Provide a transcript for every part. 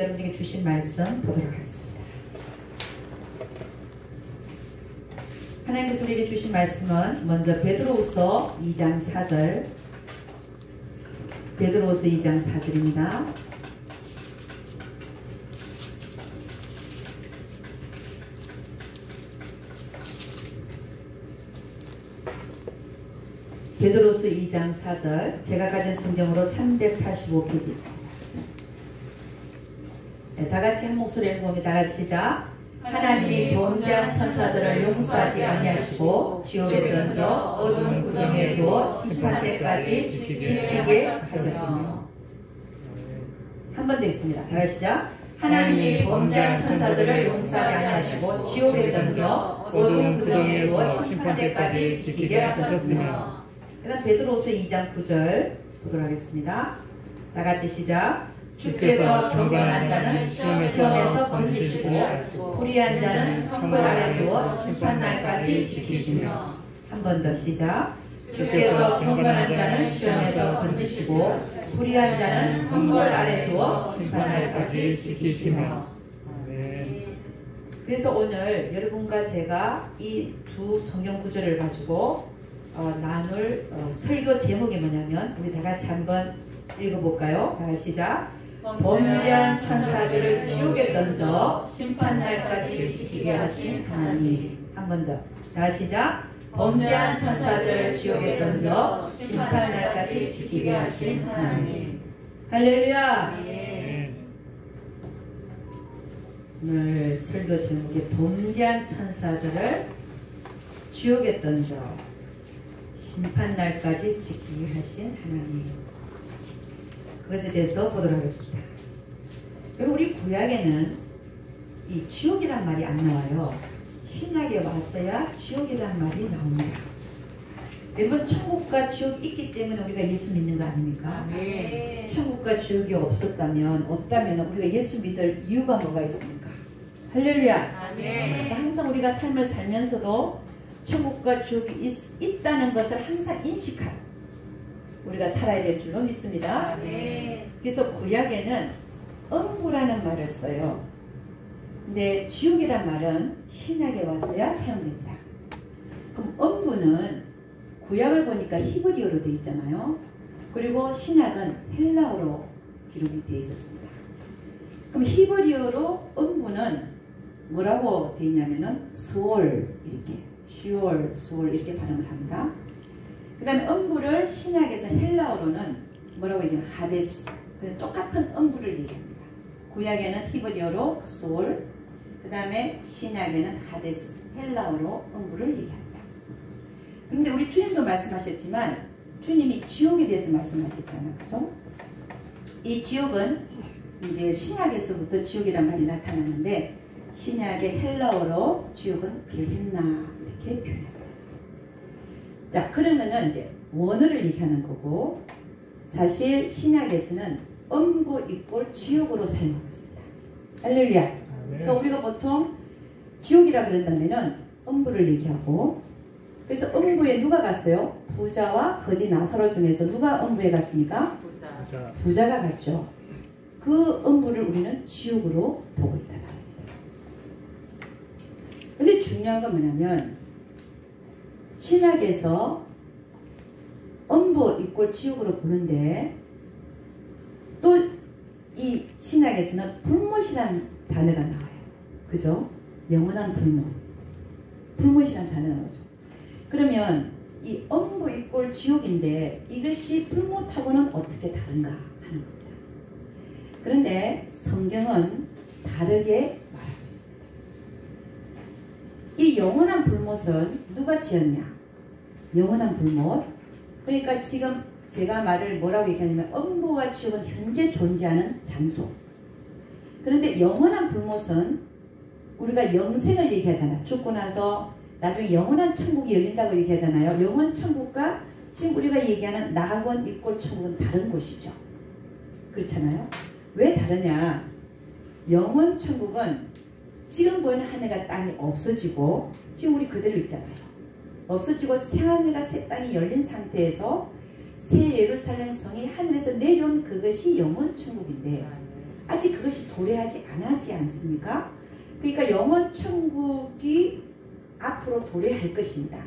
여러분에게 주신 말씀 보도록 하겠습니다. 하나님께서 우리에게 주신 말씀은 먼저 베드로후서 2장 4절, 베드로후서 2장 4절입니다. 베드로서 2장 4절, 제가 가진 성경으로 385페이지 있습니다. 네, 다같이 한 목소리 읽어봅니다. 다같이 시작. 하나님이 범죄한 천사들을 용서하지 아니하시고 지옥에 던져 어두운 구덩이에 두어 심판때까지 지키게 하셨으며. 한 번 더 있습니다. 다같이 시작. 하나님이 범죄한 천사들을 용서하지 아니하시고 지옥에 던져 어두운 구덩이에 두어 심판때까지 지키게 하셨으며. 그 다음 베드로후서 2장 9절 보도록 하겠습니다. 다같이 시작. 주께서 경건한 자는 시험에서 건지시고 불의한 자는 형벌 아래 두어 심판날까지 지키시며. 한 번 더 시작. 주께서 경건한 자는 시험에서 건지시고 불의한 자는 형벌 아래 두어 심판날까지 지키시며. 그래서 오늘 여러분과 제가 이 두 성경 구절을 가지고 나눌 설교 제목이 뭐냐면, 우리 다같이 한번 읽어볼까요? 다같이 시작. 범죄한 천사들을 지옥에 던져 심판날까지 지키게 하신 하나님. 한 번 더. 다같이 시작. 범죄한 천사들을 지옥에 던져 심판날까지 지키게 하신 하나님. 할렐루야. 오늘 설교 제목이 범죄한 천사들을 지옥에 던져 심판날까지 지키게 하신 하나님. 그것에 대해서 보도록 하겠습니다. 여러분, 우리 구약에는 이 지옥이란 말이 안 나와요. 신약에 왔어야 지옥이란 말이 나옵니다. 여러분, 천국과 지옥이 있기 때문에 우리가 예수 믿는 거 아닙니까? 네. 천국과 지옥이 없다면 우리가 예수 믿을 이유가 뭐가 있습니까? 할렐루야. 네. 항상 우리가 삶을 살면서도 천국과 지옥이 있다는 것을 항상 인식하고 우리가 살아야 될 줄로 믿습니다. 네. 그래서 구약에는 음부라는 말을 써요. 근데 지옥이란 말은 신약에 와서야 사용됩니다. 그럼 음부는 구약을 보니까 히브리어로 되어 있잖아요. 그리고 신약은 헬라어로 기록이 되어 있었습니다. 그럼 히브리어로 음부는 뭐라고 되어 있냐면은 소울, 이렇게 시올, 소울 이렇게 발음을 합니다. 그 다음에 음부를 신약에서 헬라어로는 뭐라고 얘기하면 하데스, 똑같은 음부를 얘기합니다. 구약에는 히브리어로 소울, 그 다음에 신약에는 하데스, 헬라어로 음부를 얘기합니다. 그런데 우리 주님도 말씀하셨지만 주님이 지옥에 대해서 말씀하셨잖아요. 그죠? 이 지옥은 이제 신약에서부터 지옥이란 말이 나타나는데, 신약의 헬라어로 지옥은 게헨나 이렇게 표현합니다. 자, 그러면은 이제 원어를 얘기하는 거고, 사실 신약에서는 음부 이꼴 지옥으로 사용하고 있습니다. 할렐루야. 그러니까 우리가 보통 지옥이라 그런다면은 음부를 얘기하고, 그래서 음부에 누가 갔어요? 부자와 거지 나사로 중에서 누가 음부에 갔습니까? 부자가 갔죠. 그 음부를 우리는 지옥으로 보고 있다 말입니다. 근데 중요한 건 뭐냐면, 신약에서 음부 이꼴 지옥으로 보는데, 또 이 신약에서는 불못이라는 단어가 나와요. 그죠? 영원한 불못. 불못이라는 단어가 나오죠. 그러면 이 음부 이꼴 지옥인데 이것이 불못하고는 어떻게 다른가 하는 겁니다. 그런데 성경은 다르게 말하고 있습니다. 이 영원한 불못은 누가 지었냐? 영원한 불못. 그러니까 지금 제가 말을 뭐라고 얘기하냐면, 음부와 지옥은 현재 존재하는 장소. 그런데 영원한 불못은 우리가 영생을 얘기하잖아. 죽고 나서 나중에 영원한 천국이 열린다고 얘기하잖아요. 영원 천국과 지금 우리가 얘기하는 낙원 이꼴 천국은 다른 곳이죠. 그렇잖아요. 왜 다르냐? 영원 천국은 지금 보이는 하늘과 땅이 없어지고, 지금 우리 그대로 있잖아요. 없어지고 새하늘과 새 땅이 열린 상태에서 새 예루살렘 성이 하늘에서 내려온 그것이 영원 천국인데, 아직 그것이 도래하지 않았지 않습니까? 그러니까 영원 천국이 앞으로 도래할 것입니다.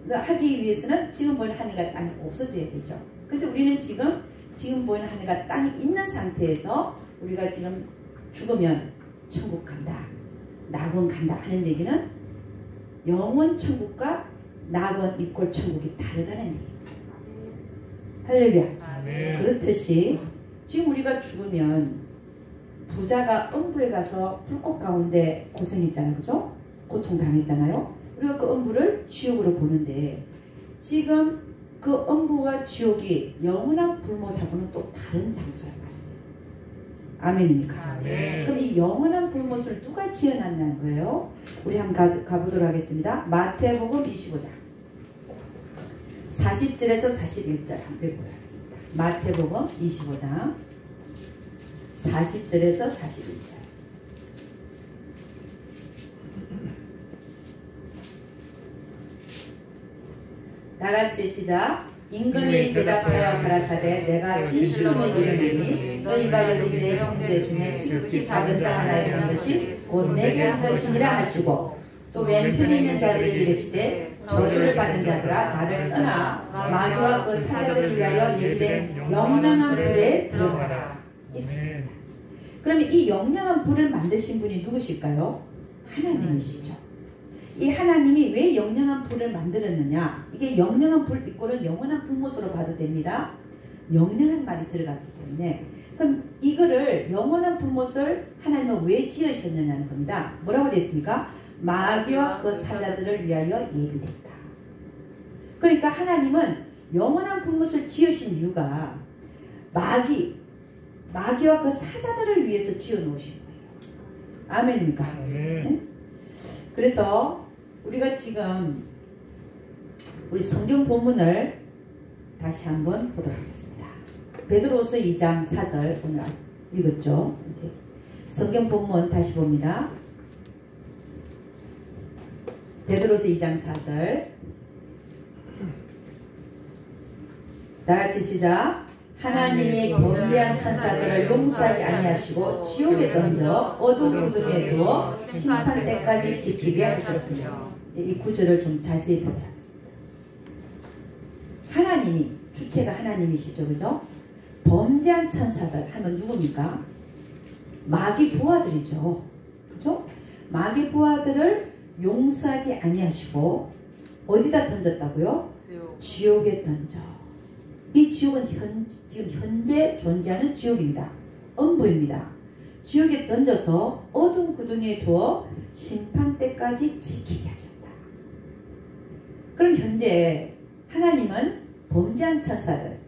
그러니까 하기 위해서는 지금 보이는 하늘과 땅이 없어져야 되죠. 근데 우리는 지금 보이는 하늘과 땅이 있는 상태에서 우리가 지금 죽으면 천국 간다, 낙원 간다 하는 얘기는 영원 천국과 낙원 이꼴 천국이 다르다는 얘기입니다. 할렐루야. 그렇듯이 지금 우리가 죽으면 부자가 음부에 가서 불꽃 가운데 고생했잖아요. 그죠? 고통당했잖아요. 우리가 그 음부를 지옥으로 보는데 지금 그 음부와 지옥이 영원한 불못하고는 또 다른 장소란 말이에요. 아멘입니까? 그럼 이 영원한 불못을 누가 지어놨냐는 거예요. 우리 한번 가보도록 하겠습니다. 마태복음 25장 40절에서 41절 한번 읽도록 하겠습니다. 마태복음 25장 40절에서 41절. 다같이 시작. 임금이 대답하여 가라사대 내가 진실로 너희에게 이르노니 너희가 여기 내 형제 중에 지극히 작은 자 하나에 한 것이 곧 내게 한 것이니라 하시고 또 왼편에 있는 자들이 이르시되 저주를 받은 자들아 나를 떠나 마귀와 그 사자들을 위하여 예비된 영영한 불에 들어가라. 그러면 이 영영한 불을 만드신 분이 누구실까요? 하나님이시죠. 이 하나님이 왜 영영한 불을 만들었느냐? 이게 영영한 불 이꼴은 영원한 불못으로 봐도 됩니다. 영영한 말이 들어갔기 때문에. 그럼 이거를 영원한 불못을 하나님은 왜 지으셨느냐는 겁니다. 뭐라고 되어 있습니까? 마귀와 그 사자들을 위하여 예비됐다. 그러니까 하나님은 영원한 불못을 지으신 이유가 마귀와 그 사자들을 위해서 지어 놓으신 거예요. 아멘입니까? 네? 그래서 우리가 지금 우리 성경 본문을 다시 한번 보도록 하겠습니다. 베드로서 2장 4절 오늘 읽었죠. 이제 성경 본문 다시 봅니다. 베드로서 2장 4절 다같이 시작. 하나님이 범죄한 천사들을 용서하지 아니하시고 지옥에 던져 어두운 구덩이에 두어 심판 때까지 지키게 하셨으며. 이 구절을 좀 자세히 보도록 하겠습니다. 하나님이 주체가 하나님이시죠. 그죠? 범죄한 천사들 하면 누굽니까? 마귀 부하들이죠. 그죠? 마귀 부하들을 용서하지 아니하시고 어디다 던졌다고요? 지옥에 던져. 이 지옥은 지금 현재 존재하는 지옥입니다. 음부입니다. 지옥에 던져서 어두운 구덩이에 두어 심판 때까지 지키게 하셨다. 그럼 현재 하나님은 범죄한 천사들,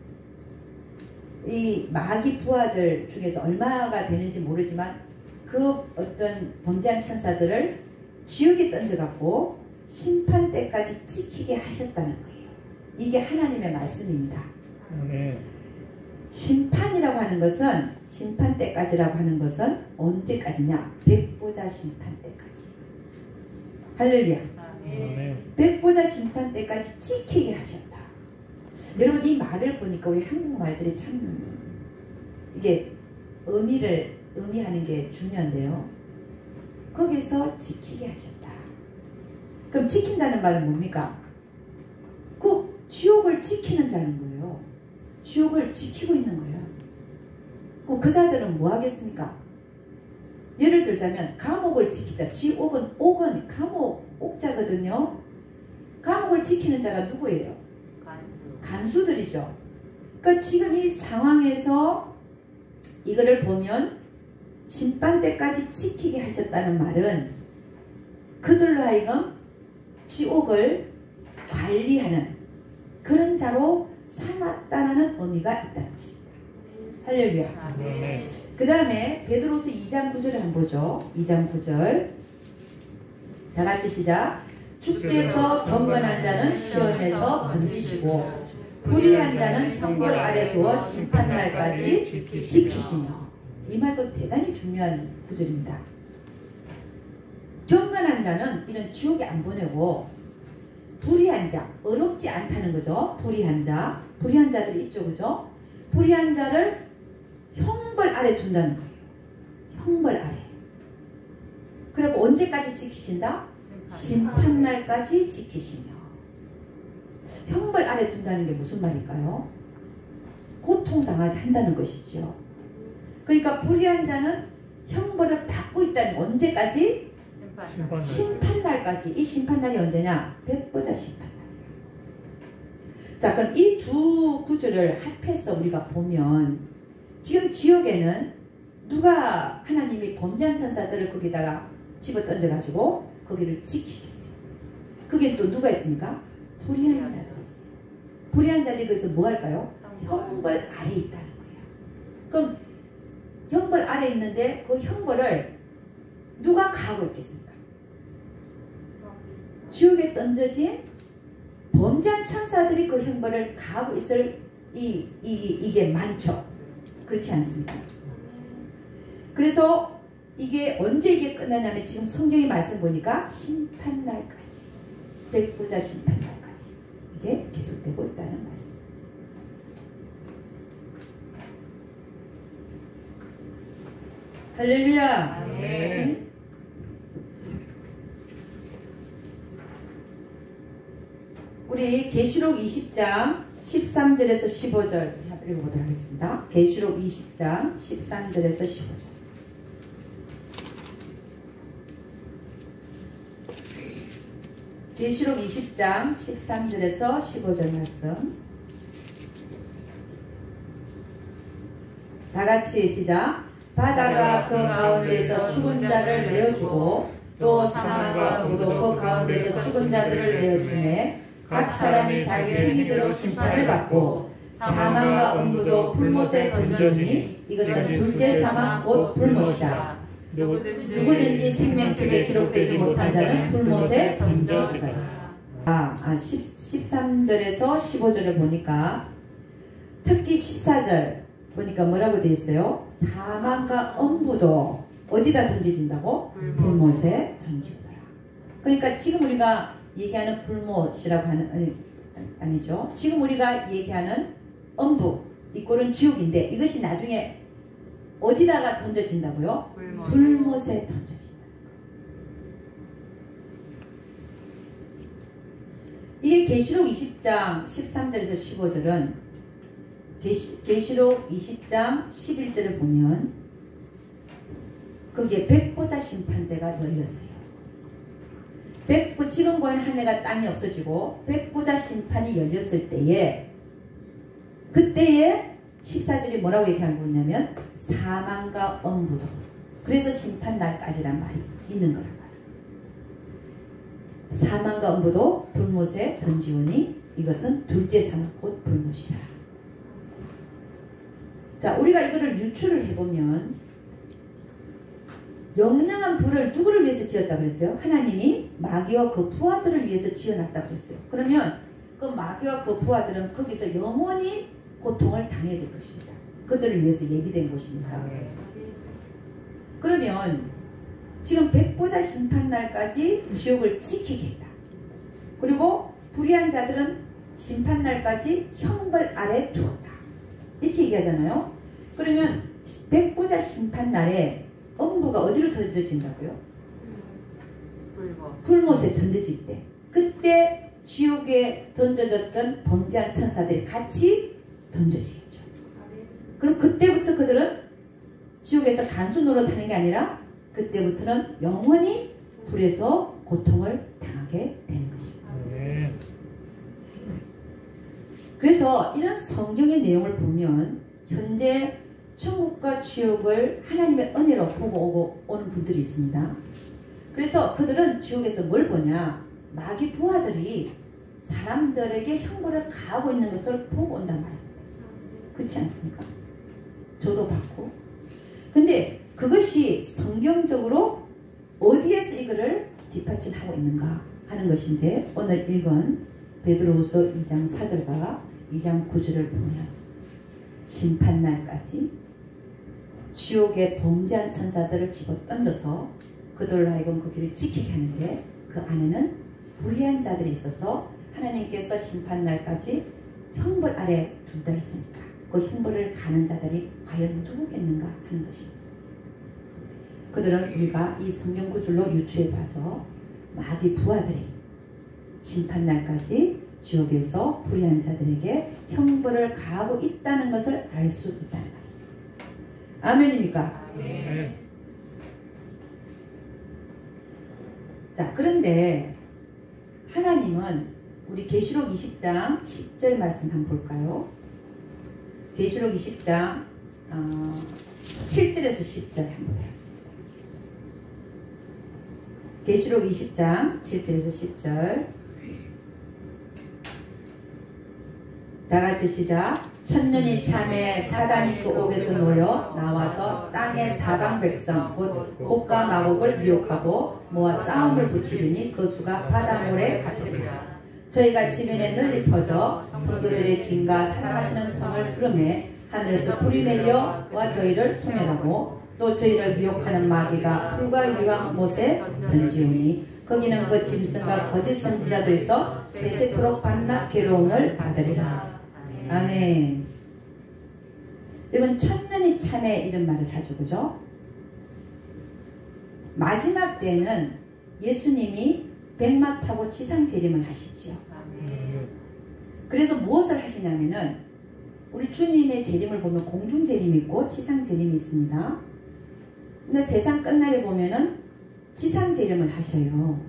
이 마귀 부하들 중에서 얼마가 되는지 모르지만 그 어떤 범죄한 천사들을 지옥에 던져갖고 심판 때까지 지키게 하셨다는 거예요. 이게 하나님의 말씀입니다. 심판이라고 하는 것은 심판 때까지라고 하는 것은 언제까지냐? 백보자 심판 때까지. 할렐루야. 백보자 심판 때까지 지키게 하셨다. 여러분 이 말을 보니까 우리 한국말들이 참 이게 의미하는 게 중요한데요. 거기서 지키게 하셨다. 그럼 지킨다는 말은 뭡니까? 그 지옥을 지키는 자는 거예요. 지옥을 지키고 있는 거예요. 그 자들은 뭐 하겠습니까? 예를 들자면 감옥을 지키다. 옥은 감옥 옥자거든요. 감옥을 지키는 자가 누구예요? 간수들이죠. 그러니까 지금 이 상황에서 이거를 보면 심판 때까지 지키게 하셨다는 말은 그들로 하여금 지옥을 관리하는 그런 자로 삼았다는 의미가 있다는 것입니다. 할렐루야. 그 다음에 베드로서 2장 9절을 한번 보죠. 2장 9절 다같이 시작. 주께서 경건한 자는 시험에서 건지시고 불의한 자는 형벌 아래 두어 심판날까지 지키시며. 이 말도 대단히 중요한 구절입니다. 경건한 자는 이런 지옥에 안 보내고 불의한 자, 어렵지 않다는 거죠. 불의한 자들이 있죠. 그죠? 불의한 자를 형벌 아래 둔다는 거예요. 형벌 아래. 그리고 언제까지 지키신다? 심판날까지 지키시며. 형벌 아래 둔다는 게 무슨 말일까요? 고통당하게 한다는 것이죠. 그러니까 불의한 자는 형벌을 받고 있다는 언제까지? 심판날까지. 이 심판날이 언제냐? 백보자 심판날이에요. 자, 그럼 이 두 구절을 합해서 우리가 보면 지금 지옥에는 누가 하나님이 범죄한 천사들을 거기다가 집어 던져가지고 거기를 지키겠어요. 그게 또 누가 있습니까? 불의한 자들이 있어요. 불의한 자들이 거기서 뭐 할까요? 형벌 아래 있다는 거예요. 그럼 형벌 아래 있는데 그 형벌을 누가 가하고 있겠습니까? 지옥에 던져진 범죄한 천사들이 그 형벌을 가하고 있을 이게 많죠. 그렇지 않습니까? 그래서 이게 언제 이게 끝나냐면 지금 성경의 말씀 보니까 심판날까지, 백보자 심판날까지 이게 계속되고 있다는 말씀. 할렐루야. 아멘. 우리 계시록 20장 13절에서 15절 읽어보도록 하겠습니다. 계시록 20장 13절에서 15절. 계시록 20장 13절에서 15절 말씀. 다같이 시작. 바다가 그 가운데서 죽은 자를 내어주고 또 사망과 어부도 그 가운데서 죽은 자들을 내어주매 각 사람이 자기 행위대로 심판을 받고 사망과 음부도 불못에 던져주니 이것은 둘째 사망 곧 불못이다. 누구든지 생명책에 기록되지 못한 자는 불못에 던져주더라. 13절에서 15절을 보니까 특히 14절 보니까 뭐라고 되어 있어요? 사망과 음부도 어디다 던져진다고? 불못에 던지더라. 그러니까 지금 우리가 얘기하는 불못이라고 하는 아니죠. 지금 우리가 얘기하는 음부 이 꼴은 지옥인데 이것이 나중에 어디다가 던져진다고요? 불못에 던져진다. 이게 계시록 20장 13절에서 15절은 계시록 20장 11절을 보면 거기에 백보자 심판대가 열렸어요. 지금 보이는 하늘과 땅이 없어지고 백보자 심판이 열렸을 때에 그때에 14절이 뭐라고 얘기하는 거냐면 사망과 음부도 그래서 심판날까지란 말이 있는 거란 말이에요. 사망과 음부도 불못에 던지오니 이것은 둘째 사망 곧 불못이라. 자, 우리가 이거를 유추를 해보면 영영한 불을 누구를 위해서 지었다고 그랬어요? 하나님이 마귀와 그 부하들을 위해서 지어놨다고 그랬어요. 그러면 그 마귀와 그 부하들은 거기서 영원히 고통을 당해야 될 것입니다. 그들을 위해서 예비된 곳입니다. 그러면 지금 백보자 심판날까지 지옥을 지키겠다. 그리고 불의한 자들은 심판날까지 형벌 아래 두었다. 이렇게 얘기하잖아요. 그러면 백보자 심판날에 음부가 어디로 던져진다고요? 불못에 던져질 때 그때 지옥에 던져졌던 범죄한 천사들이 같이 던져지겠죠. 그럼 그때부터 그들은 지옥에서 간수 노릇하는 게 아니라 그때부터는 영원히 불에서 고통을 당하게 되는 것입니다. 그래서 이런 성경의 내용을 보면 현재 천국과 지옥을 하나님의 은혜로 보고 오는 분들이 있습니다. 그래서 그들은 지옥에서 뭘 보냐? 마귀 부하들이 사람들에게 형벌을 가하고 있는 것을 보고 온단 말입니다. 그렇지 않습니까? 저도 봤고. 근데 그것이 성경적으로 어디에서 이거를 뒷받침하고 있는가 하는 것인데 오늘 읽은 베드로후서 2장 4절과 2장 9절을 보면 심판날까지 지옥의 범죄한 천사들을 집어 던져서 그들로 하여금 그 길을 지키게 하는데 그 안에는 불의한 자들이 있어서 하나님께서 심판날까지 형벌 아래 둘다 했으니까 그 형벌을 가는 자들이 과연 누구겠는가 하는 것입니다. 그들은 우리가 이 성경 구절로 유추해 봐서 마귀 부하들이 심판날까지 지옥에서 불의한 자들에게 형벌을 가하고 있다는 것을 알 수 있다는 거예요. 아멘입니까? 네. 자, 그런데 하나님은 우리 계시록 20장 10절 말씀 한번 볼까요? 계시록 20장 7절에서 10절 한번 보겠습니다. 계시록 20장 7절에서 10절 다같이 시작. 천년이 참에 사단이 그 옥에서 놓여 나와서 땅의 사방 백성 곧 곡과 마곡을 미혹하고 모아 싸움을 붙이리니 그 수가 바다모래 같으리라. 저희가 지면에 널리 퍼져 성도들의 진과 사랑하시는 성을 부르매 하늘에서 불이 내려와 저희를 소멸하고 또 저희를 미혹하는 마귀가 불과 유황 못에 던지오니 거기는 그 짐승과 거짓 선지자도 있어 세세토록 밤낮 괴로움을 받으리라. 아멘. 여러분 천년이 참에 이런 말을 하죠. 그죠? 마지막 때는 예수님이 백마 타고 지상 재림을 하시지요. 그래서 무엇을 하시냐면은 우리 주님의 재림을 보면 공중 재림이 있고 지상 재림이 있습니다. 근데 세상 끝날에 보면은 지상 재림을 하셔요.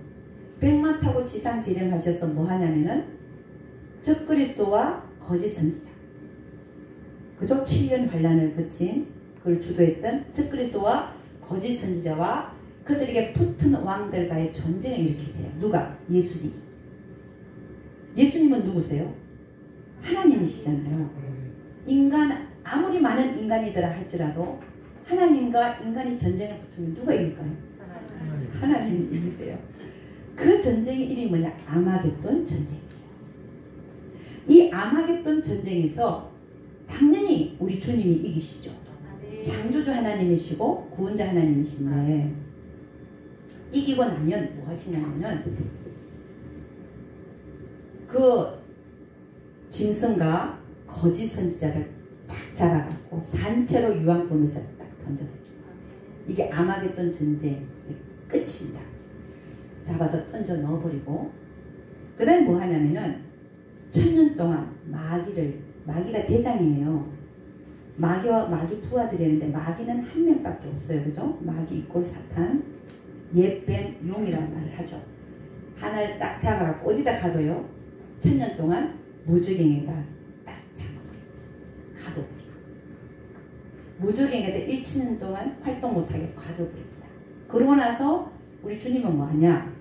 백마 타고 지상 재림 하셔서 뭐 하냐면은 적그리스도와 거짓 선지자, 그죠? 7년 환란을 거친 그걸 주도했던 적그리스도와 거짓 선지자와 그들에게 붙은 왕들과의 전쟁을 일으키세요. 누가? 예수님. 예수님은 누구세요? 하나님이시잖아요. 인간, 아무리 많은 인간이더라 할지라도 하나님과 인간이 전쟁을 붙으면 누가 이길까요? 하나님이 이기세요. 그 전쟁의 이름이 뭐냐? 아마겟돈 전쟁이에요. 이 아마겟돈 전쟁에서 당연히 우리 주님이 이기시죠. 창조주 하나님이시고 구원자 하나님이신데 이기고 나면 뭐 하시냐면은 그 짐승과 거짓 선지자를 딱 잡아갖고 산채로 유황불에서 딱 던져버려요. 이게 아마겟돈 전쟁의 끝입니다. 잡아서 던져 넣어버리고 그 다음에 뭐 하냐면은 천년 동안 마귀가 대장이에요. 마귀와 마귀 부하들이었는데 마귀는 한 명밖에 없어요. 그죠? 마귀 이꼴 사탄, 옛뱀, 용이라는 말을 하죠. 하나를 딱 잡아갖고 어디다 가둬요? 천년 동안 무주갱이가 딱 잡아버리고 가둬버리고 무주갱이가 1천 동안 활동 못하게 가둬버립니다. 그러고 나서 우리 주님은 뭐하냐?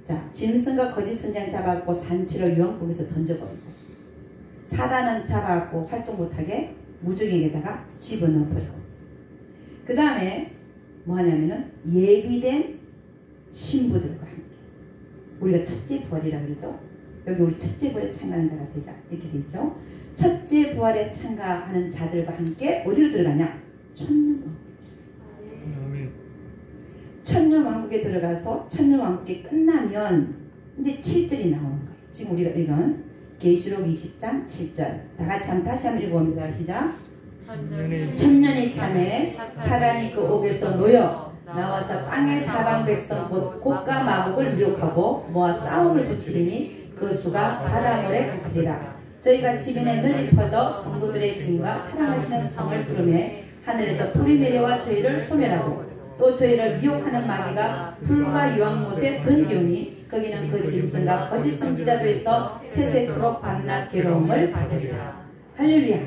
자, 짐승과 거짓 선지자 잡아갖고 산채로 유황불에서 던져버리고 사단은 잡아갖고 활동 못하게 무주갱에다가 집어넣어버리고 그 다음에 뭐하냐면은 예비된 신부들과 함께 우리가 첫째 부활이라 그러죠. 여기 우리 첫째 부활에 참가하는 자가 되자 이렇게 되죠. 첫째 부활에 참가하는 자들과 함께 어디로 들어가냐? 천년왕국에 들어가서 천년왕국이 끝나면 이제 7절이 나오는 거예요. 지금 우리가 읽은 계시록 20장 7절 다같이 다시 한번 읽어봅니다. 시작. 천년이 참에 사단이 그 옥에서 놓여 나와서 땅의 사방 백성 곧 곡과 마곡을 미혹하고 모아 싸움을 붙이리니 그 수가 바다모래 같으리라. 저희가 지면에 널리 퍼져 성도들의 짐과 사랑하시는 성을 부르매 하늘에서 불이 내려와 저희를 소멸하고 또 저희를 미혹하는 마귀가 불과 유황못에 던지오니 거기는 그 짐승과 거짓 선지자도 있어 세세토록 밤낮 괴로움을 받으리라. 할렐루야.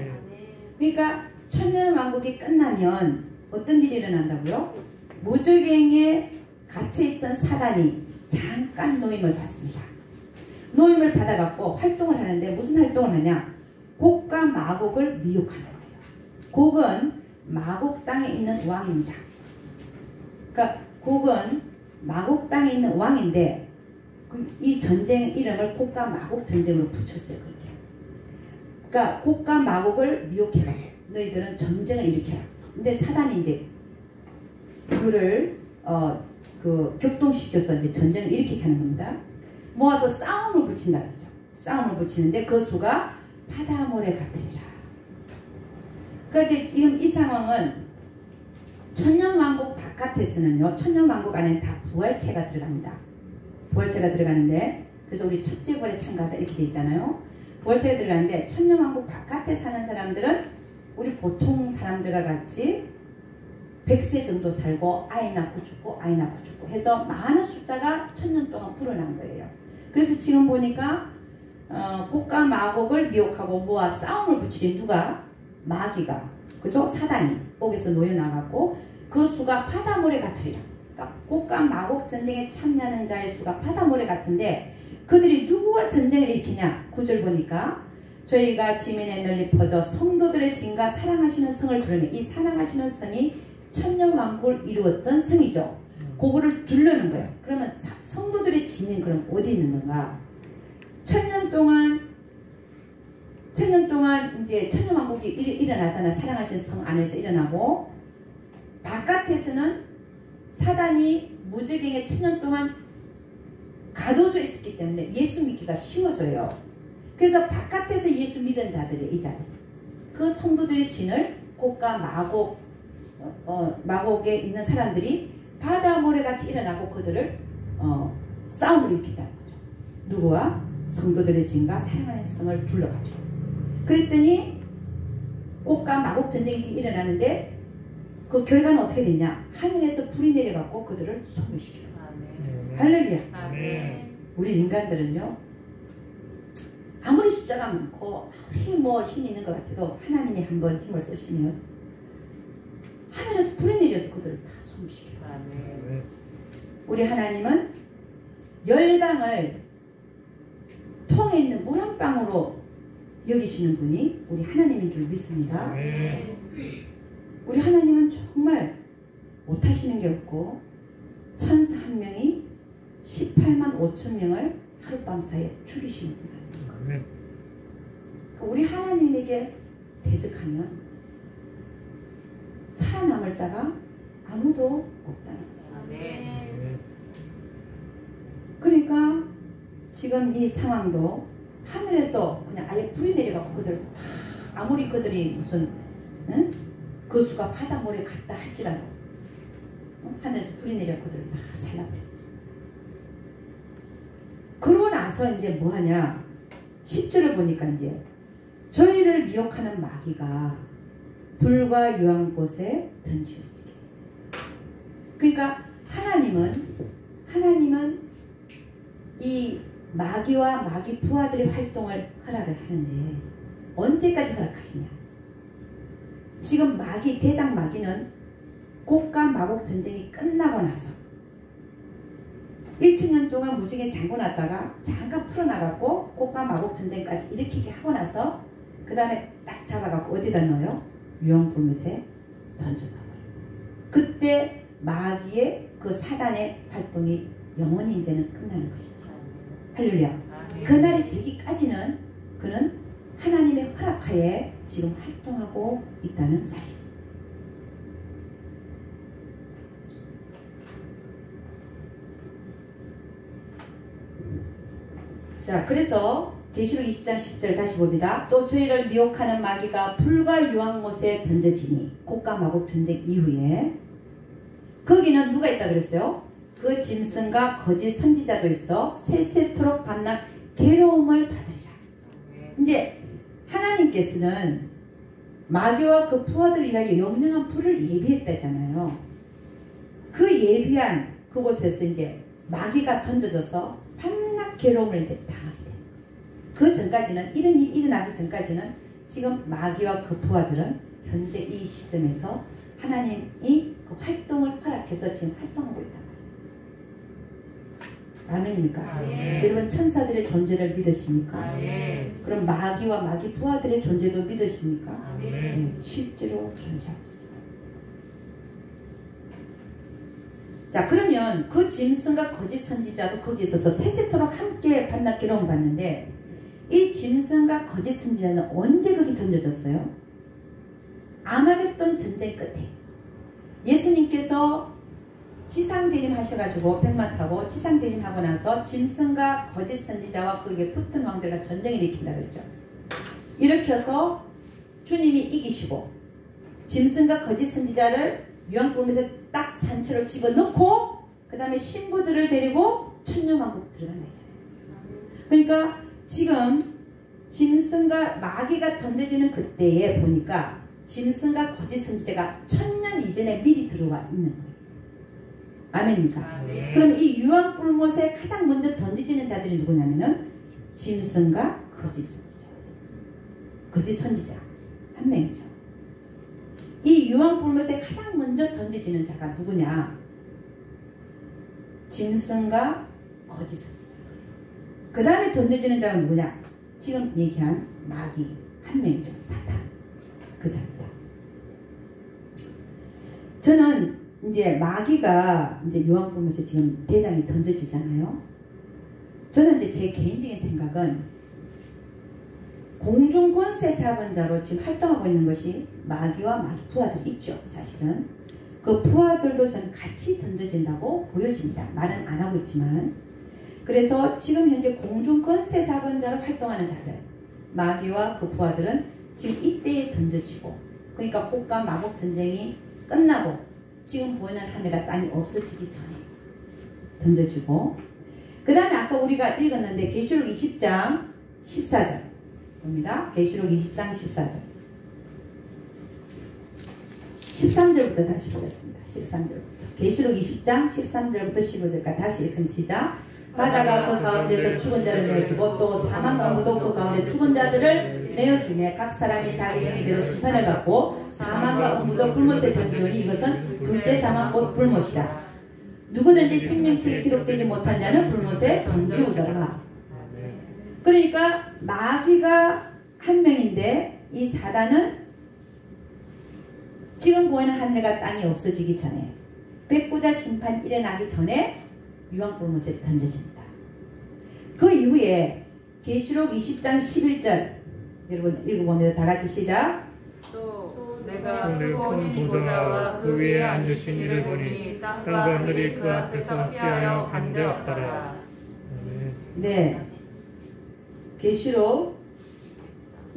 그러니까 천년왕국이 끝나면 어떤 일이 일어난다고요? 무저갱에 갇혀있던 사단이 잠깐 노임을 받습니다. 노임을 받아갖고 활동을 하는데 무슨 활동을 하냐? 곡과 마곡을 미혹하는 거예요. 곡은 마곡 땅에 있는 왕입니다. 그러니까 곡은 마곡 땅에 있는 왕인데 이 전쟁 이름을 곡과 마곡 전쟁으로 붙였어요. 그렇게. 그러니까 곡과 마곡을 미혹해라. 너희들은 전쟁을 일으켜라. 근데 사단이 이제 그를 격동시켜서 이제 전쟁을 일으키게 하는 겁니다. 모아서 싸움을 붙인다 그러죠. 싸움을 붙이는데 그 수가 바다모래 같으리라. 그러니까 이제 지금 이 상황은 천년왕국 바깥에서는요, 천년왕국 안에는 다 부활체가 들어갑니다. 부활체가 들어가는데, 그래서 우리 첫째 부활의 참가자 이렇게 돼 있잖아요. 부활체가 들어가는데, 천년왕국 바깥에 사는 사람들은 우리 보통 사람들과 같이 100세 정도 살고 아이 낳고 죽고 아이 낳고 죽고 해서 많은 숫자가 천년 동안 불어난 거예요. 그래서 지금 보니까 국가 마곡을 미혹하고 모아 싸움을 붙이지. 누가? 마귀가, 그죠? 사단이 옥에서 놓여나갔고 그 수가 바다모래 같으리라. 그러니까 국가 마곡 전쟁에 참여하는 자의 수가 바다모래 같은데 그들이 누구와 전쟁을 일으키냐? 9절 보니까 저희가 지면에 널리 퍼져 성도들의 진과 사랑하시는 성을 부르며, 이 사랑하시는 성이 천년왕국을 이루었던 성이죠. 그거를 둘러는 거예요. 그러면 성도들의 진은 그럼 어디 있는 건가? 천년 동안 이제 천년왕국이 일어나잖아. 사랑하시는 성 안에서 일어나고, 바깥에서는 사단이 무적행에 천년 동안 가둬져 있었기 때문에 예수 믿기가 쉬워져요. 그래서 바깥에서 예수 믿은 자들이, 이 자들이 그 성도들의 진을 국가 마곡에 있는 사람들이 바다 모래같이 일어나고 그들을 싸움을 일으킨다는 거죠. 누구와? 성도들의 진과 사랑하는 성을 둘러가지고. 그랬더니 국가 마곡 전쟁이 지금 일어나는데 그 결과는 어떻게 됐냐? 하늘에서 불이 내려갖고 그들을 소멸시켜요. 할렐루야. 우리 인간들은요, 아무리 숫자가 많고 아무리 뭐 힘이 있는 것 같아도 하나님이 한번 힘을 쓰시면 하늘에서 불이 내려서 그들을 다 소멸시켜요. 우리 하나님은 열방을 통에 있는 물 한 방으로 여기시는 분이 우리 하나님인 줄 믿습니다. 우리 하나님은 정말 못하시는 게 없고 천사 한 명이 18만 5천 명을 하룻밤 사이에 죽이시는 분입니다. 우리 하나님에게 대적하면 살아남을 자가 아무도 없다는 거죠. 그러니까 지금 이 상황도 하늘에서 그냥 아예 불이 내려가고 그들 다, 아무리 그들이 무슨 그 수가 바닷물에 갔다 할지라도 하늘에서 불이 내려 그들을 다 살라버려. 그러고 나서 이제 뭐하냐? 10절을 보니까 이제 저희를 미혹하는 마귀가 불과 유황 곳에 던지고 있게 됐어요. 그러니까 하나님은 이 마귀와 마귀 부하들의 활동을 허락을 하는데 언제까지 허락하시냐? 지금 대장 마귀는 국가 마곡 전쟁이 끝나고 나서 1천년 동안 무지개 잠궈놨다가 잠깐 풀어나갔고 국가 마곡 전쟁까지 일으키게 하고 나서 그 다음에 딱 잡아갖고 어디다 넣어요? 유황불못에 던져놔요. 그때 마귀의 그 사단의 활동이 영원히 이제는 끝나는 것이죠. 할렐루야. 그날이 되기까지는 그는 하나님의 허락하에 지금 활동하고 있다는 사실. 자, 그래서 계시록 20장 10절 다시 봅니다. 또 저희를 미혹하는 마귀가 불과 유황못에 던져지니, 국가 마곡 전쟁 이후에 거기는 누가 있다 그랬어요? 그 짐승과 거짓 선지자도 있어 세세토록 밤낮 괴로움을 받으리라. 이제 하나님께서는 마귀와 그 부하들을 위하여 영영한 불을 예비했다잖아요. 그 예비한 그곳에서 이제 마귀가 던져져서 밤낮 괴로움을 이제 당하게 돼요. 그 전까지는, 이런 일이 일어나기 전까지는 지금 마귀와 그 부하들은 현재 이 시점에서 하나님이 그 활동을 허락해서 지금 활동하고 있단 말이에요. 아멘입니까? 여러분 천사들의 존재를 믿으십니까? 그럼 마귀와 마귀 부하들의 존재도 믿으십니까? 네, 실제로 존재하고 있습니다. 자, 그러면 그 짐승과 거짓 선지자도 거기에 있어서 세세토록 함께 밤낮 괴로움 받는데, 이 짐승과 거짓 선지자는 언제 거기 던져졌어요? 아마겟돈 전쟁 끝에 예수님께서 지상재림 하셔가지고 백마 타고 지상재림하고 나서 짐승과 거짓 선지자와 거기에 붙은 왕들과 전쟁을 일으킨다 그랬죠. 일으켜서 주님이 이기시고 짐승과 거짓 선지자를 유황불못에 딱 산채로 집어넣고 그 다음에 신부들을 데리고 천년왕국 들어간다 했잖아요. 그러니까 지금 짐승과 마귀가 던져지는 그때에 보니까 짐승과 거짓 선지자가 1000년 이전에 미리 들어와 있는 거예요. 아멘입니까? 네. 그럼 이 유황불못에 가장 먼저 던져지는 자들이 누구냐면은 짐승과 거짓 선지자. 거짓 선지자 한 명이죠. 이 유황불못에 가장 먼저 던져지는 자가 누구냐? 짐승과 거짓 선지자. 그 다음에 던져지는 자가 누구냐? 지금 얘기한 마귀 한 명이죠. 사탄. 그 자입니다. 저는 이제 마귀가 이제 유황불못에 지금 대장이 던져지잖아요. 저는 이제 제 개인적인 생각은 공중 권세 잡은 자로 지금 활동하고 있는 것이 마귀와 마귀 부하들이 있죠. 사실은 그 부하들도 저는 같이 던져진다고 보여집니다. 말은 안 하고 있지만, 그래서 지금 현재 공중 권세 잡은 자로 활동하는 자들, 마귀와 그 부하들은 지금 이때에 던져지고, 그러니까 꽃과 마법 전쟁이 끝나고 지금 보이는 하늘과 땅이 없어지기 전에 던져지고, 그 다음에 아까 우리가 읽었는데 계시록 20장 14절 봅니다. 계시록 20장 14절 13절부터 다시 보겠습니다. 13절부터 계시록 20장 13절부터 15절까지 다시 읽습니다. 시작. 바다가 그 가운데서 죽은 자를 내어주고 또 사망 가운데도 그 가운데 죽은 자들을 내어주매 각 사람이 자기 행위대로 심판을 받고 사망과 음부도 불못에 던지오니 이것은 둘째 사망 곧 불못이라. 누구든지 생명책에 기록되지 못한 자는 불못에 던지우더라. 그러니까 마귀가 한 명인데 이 사단은 지금 보이는 하늘과 땅이 없어지기 전에, 백부자 심판 일어나기 전에 유황불못에 던져집니다. 그 이후에 계시록 20장 11절 여러분 읽어봅니다. 다같이 시작. 또 내가 큰 보좌와 그 위에 앉으신 이를 보니 땅과 하늘이 그 앞에서 피하여 간데 없더라. 네, 계시록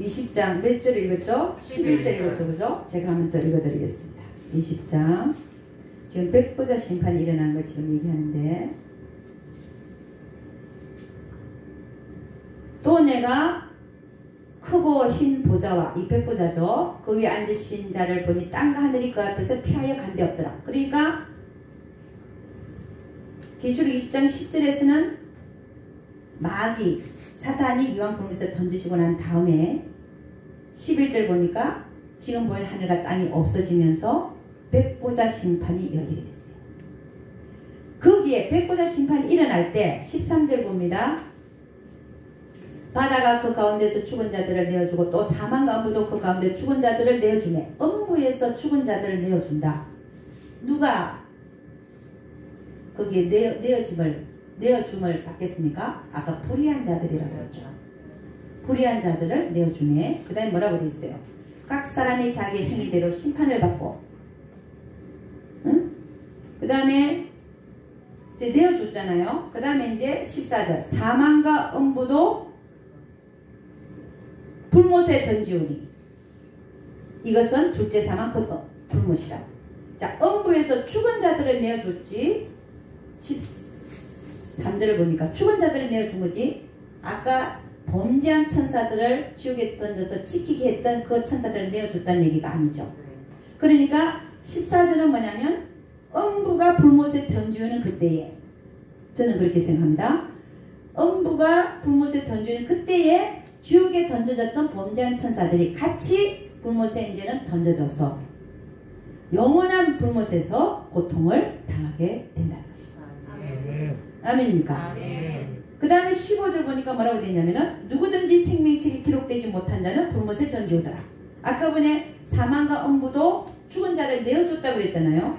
20장 몇 절 읽었죠? 11절 읽었죠. 그죠? 제가 한번 더 읽어드리겠습니다. 20장 지금 백보자 심판이 일어나는 걸 지금 얘기하는데, 또 내가 크고 흰 보좌와 이 백보자죠. 그 위에 앉으신 자를 보니 땅과 하늘이 그 앞에서 피하여 간데 없더라. 그러니까 계시록 20장 10절에서는 마귀 사탄이 유황불못에 던져주고 난 다음에 11절 보니까 지금 보이는 하늘과 땅이 없어지면서 백보자 심판이 열리게 됐어요. 거기에 백보자 심판이 일어날 때 13절 봅니다. 바다가 그 가운데서 죽은 자들을 내어주고 또 사망과 음부도 그 가운데 죽은 자들을 내어주매, 음부에서 죽은 자들을 내어준다. 누가 거기에 내어줌을 받겠습니까? 아까 불의한 자들이라고 했죠. 불의한 자들을 내어주매, 그 다음에 뭐라고 되어 있어요? 각 사람이 자기 행위대로 심판을 받고, 응? 그 다음에 이제 내어줬잖아요. 그 다음에 이제 14절 사망과 음부도 불못에 던지우니 이것은 둘째 사망 곧 불못이라. 자, 음부에서 죽은 자들을 내어줬지. 13절을 보니까 죽은 자들을 내어준 거지. 아까 범죄한 천사들을 지옥에 던져서 지키게 했던 그 천사들을 내어줬다는 얘기가 아니죠. 그러니까 14절은 뭐냐면 음부가 불못에 던지우는 그때에, 저는 그렇게 생각합니다. 음부가 불못에 던지우는 그때에 지옥에 던져졌던 범죄한 천사들이 같이 불못에 이제는 던져져서 영원한 불못에서 고통을 당하게 된다는 것입니다. 아멘입니까? 그 다음에 15절 보니까 뭐라고 되냐면은 누구든지 생명책이 기록되지 못한 자는 불못에 던지우더라. 아까 보니 사망과 음부도 죽은 자를 내어줬다고 그랬잖아요.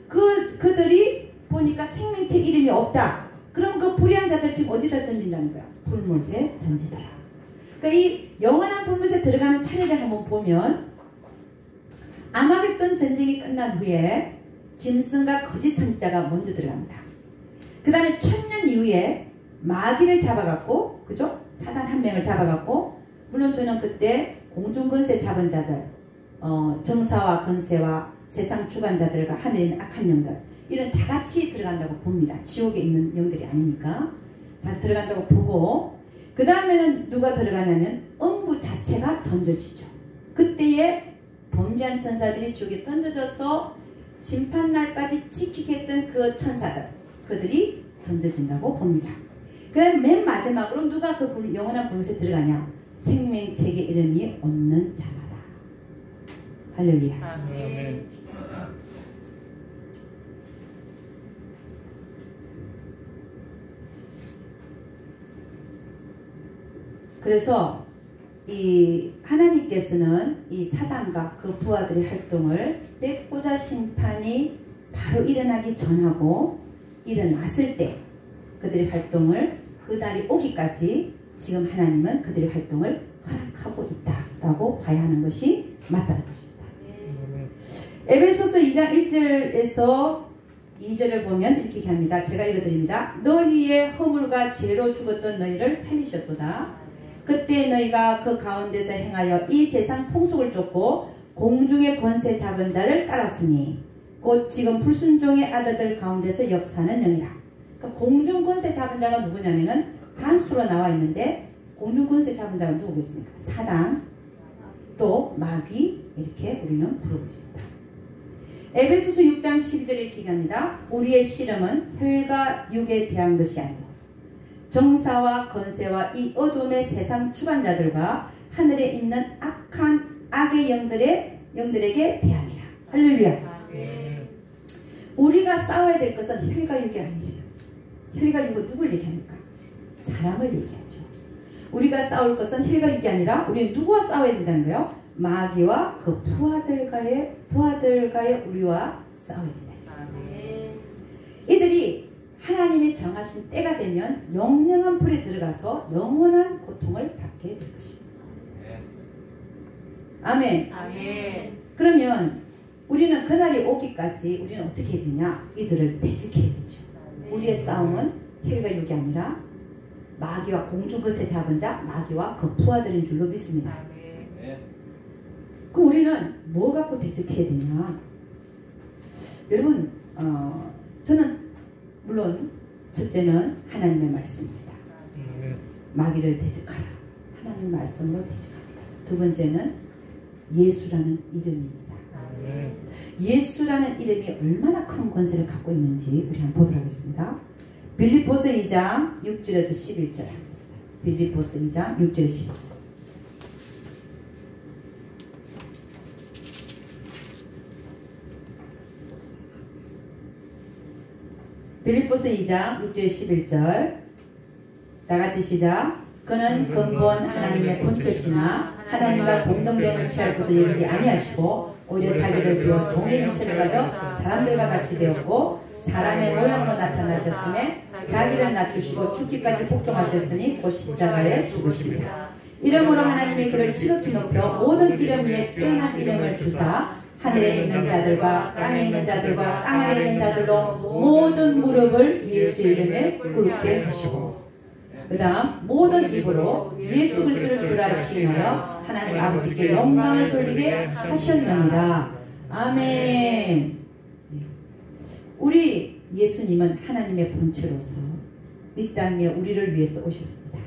그들이 보니까 생명책 이름이 없다. 그럼 그 불의한 자들 지금 어디다 던진다는 거야? 불못에 던지더라. 그러니까 이 영원한 불못에 들어가는 차례를 한번 보면 아마겟돈 전쟁이 끝난 후에 짐승과 거짓 선지자가 먼저 들어갑니다. 그 다음에 1000년 이후에 마귀를 잡아갖고, 그죠? 사단 한 명을 잡아갖고, 물론 저는 그때 공중권세 잡은 자들, 정사와 건세와 세상 주관자들과 하늘에 있는 악한 영들, 이런 다 같이 들어간다고 봅니다. 지옥에 있는 영들이 아니니까 다 들어간다고 보고, 그 다음에는 누가 들어가냐면 음부 자체가 던져지죠. 그때에 범죄한 천사들이 지옥에 던져져서 심판날까지 지키게 했던 그 천사들, 그들이 던져진다고 봅니다. 그 다음 맨 마지막으로 누가 그 영원한 불못에 들어가냐? 생명책의 이름이 없는 자마다. 할렐루야. 아멘. 그래서 이 하나님께서는 이 사단과 그 부하들의 활동을 백보자 심판이 바로 일어나기 전하고 일어났을 때 그들의 활동을 그 날이 오기까지 지금 하나님은 그들의 활동을 허락하고 있다라고 봐야 하는 것이 맞다는 것입니다. 에베소서 2장 1절에서 2절을 보면 이렇게 얘기합니다. 제가 읽어드립니다. 너희의 허물과 죄로 죽었던 너희를 살리셨도다. 그때 너희가 그 가운데서 행하여 이 세상 풍속을 쫓고 공중의 권세 잡은 자를 따랐으니 곧 지금 불순종의 아들들 가운데서 역사하는 영이라. 그러니까 공중 권세 잡은 자가 누구냐면은 단수로 나와 있는데 공중 권세 잡은 자가 누구겠습니까? 사단, 또 마귀, 이렇게 우리는 부르고 있습니다. 에베소서 6장 12절에 이렇게 얘기합니다. 우리의 씨름은 혈과 육에 대한 것이 아니요 정사와 건세와 이 어둠의 세상 주관자들과 하늘에 있는 악한 악의 영들에게 대함이라. 할렐루야. 우리가 싸워야 될 것은 혈과 육이 아니죠. 혈과 육은 누굴 얘기합니까? 사람을 얘기하죠. 우리가 싸울 것은 혈과 육이 아니라 우리는 누구와 싸워야 된다는 거예요? 마귀와 그 부하들과의 우리와 싸워야 된다. 이들이 하나님이 정하신 때가 되면 영영한 불에 들어가서 영원한 고통을 받게 될 것입니다. 아멘. 아멘. 그러면 우리는 그날이 오기까지 우리는 어떻게 해야 되냐? 이들을 대적해야 되죠. 우리의 싸움은 혈과 육이 아니라 마귀와 공중것에 잡은 자, 마귀와 그 부하들인 줄로 믿습니다. 그럼 우리는 뭐 갖고 대적해야 되냐? 여러분, 저는 물론 첫째는 하나님의 말씀입니다. 마귀를 대적하라. 하나님의 말씀으로 대적합니다. 두 번째는 예수라는 이름입니다. 예수라는 이름이 얼마나 큰 권세를 갖고 있는지 우리 한번 보도록 하겠습니다. 빌립보서 2장 6절에서 11절 합니다. 빌립보서 2장 6절에서 11절. 빌립보서 2장 6절 11절 다같이 시작. 그는 근본 하나님의 본체시나 하나님과 동등됨을 취할 것을 여기지 아니하시고 오히려 자기를 비워 종의 형체를 가져 사람들과 같이 되었고 사람의 모양으로 나타나셨음에 자기를 낮추시고 죽기까지 복종하셨으니 곧 십자가에 죽으시리라. 이러므로 하나님이 그를 지극히 높여 모든 이름 위에 뛰어난 이름을 주사 하늘에 있는 자들과 땅에 있는 자들과 땅 아래에 있는 자들로 모든 무릎을 예수의 이름에 꿇게 하시고 그 다음 모든 입으로 예수 그리스도를 주라 시인하여 하나님 아버지께 영광을 돌리게 하셨느니라. 아멘. 우리 예수님은 하나님의 본체로서 이 땅에 우리를 위해서 오셨습니다.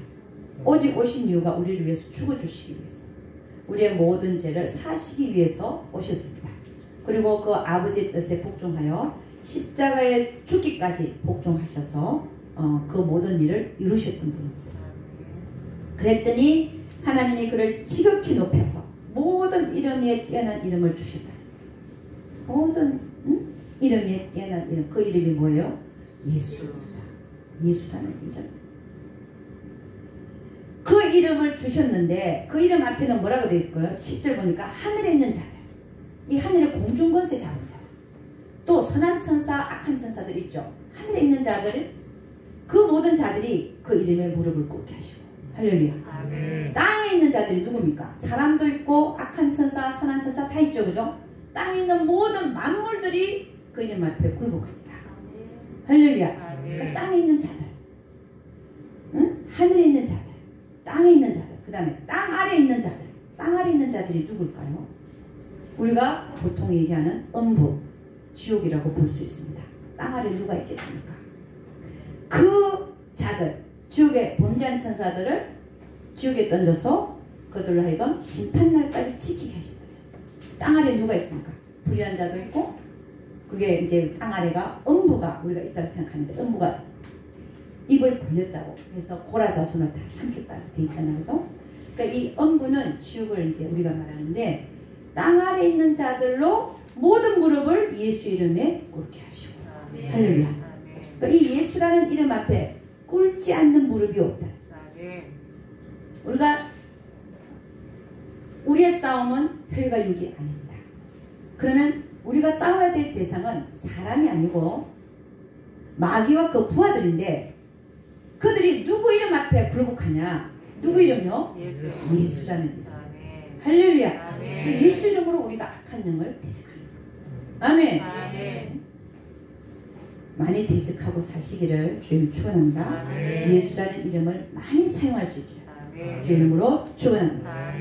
오직 오신 이유가 우리를 위해서 죽어주시기 위해서, 우리의 모든 죄를 사시기 위해서 오셨습니다. 그리고 그 아버지의 뜻에 복종하여 십자가에 죽기까지 복종하셔서 그 모든 일을 이루셨던 분입니다. 그랬더니 하나님이 그를 지극히 높여서 모든 이름 위에 뛰어난 이름을 주셨다. 모든 이름 위에 뛰어난 이름, 그 이름이 뭐예요? 예수입니다. 예수라는 이름. 그 이름을 주셨는데 그 이름 앞에는 뭐라고 되어 있고요? 10절 보니까 하늘에 있는 자들, 이 하늘의 공중권세 잡은 자, 또 선한 천사, 악한 천사들 있죠. 하늘에 있는 자들, 그 모든 자들이 그 이름에 무릎을 꿇게 하시고. 할렐루야. 아멘. 땅에 있는 자들이 누굽니까? 사람도 있고 악한 천사, 선한 천사 다 있죠. 그죠? 땅에 있는 모든 만물들이 그 이름 앞에 굴복합니다. 할렐루야. 그러니까 땅에 있는 자들, 응? 하늘에 있는 자들, 땅에 있는 자들, 그 다음에 땅 아래에 있는 자들. 땅 아래에 있는 자들이 누굴까요? 우리가 보통 얘기하는 음부, 지옥이라고 볼 수 있습니다. 땅 아래 누가 있겠습니까? 그 자들, 지옥의 범죄한 천사들을 지옥에 던져서 그들로 하여금 심판날까지 지키게 하신 거죠. 땅 아래 누가 있습니까? 불의한 자도 있고, 그게 이제 땅 아래가 음부가 우리가 있다고 생각하는데, 음부가 입을 벌렸다고 해서 고라 자손을 다 삼켰다고 돼 있잖아요. 그죠? 그러니까 이 음부는 지옥을 이제 우리가 말하는데, 땅 아래 있는 자들로 모든 무릎을 예수 이름에 꿇게 하시고, 할렐루야. 그러니까 이 예수라는 이름 앞에 꿇지 않는 무릎이 없다. 우리의 싸움은 혈과 육이 아닙니다. 그러면 우리가 싸워야 될 대상은 사람이 아니고 마귀와 그 부하들인데, 그들이 누구 이름 앞에 굴복하냐? 누구 이름요? 예수라는 이름. 할렐루야. 예수 이름으로 우리가 악한 영을 대적합니다. 아멘. 많이 대적하고 사시기를 주님 축원합니다. 예수라는 이름을 많이 사용할 수 있기를 주의 이름으로 축원합니다.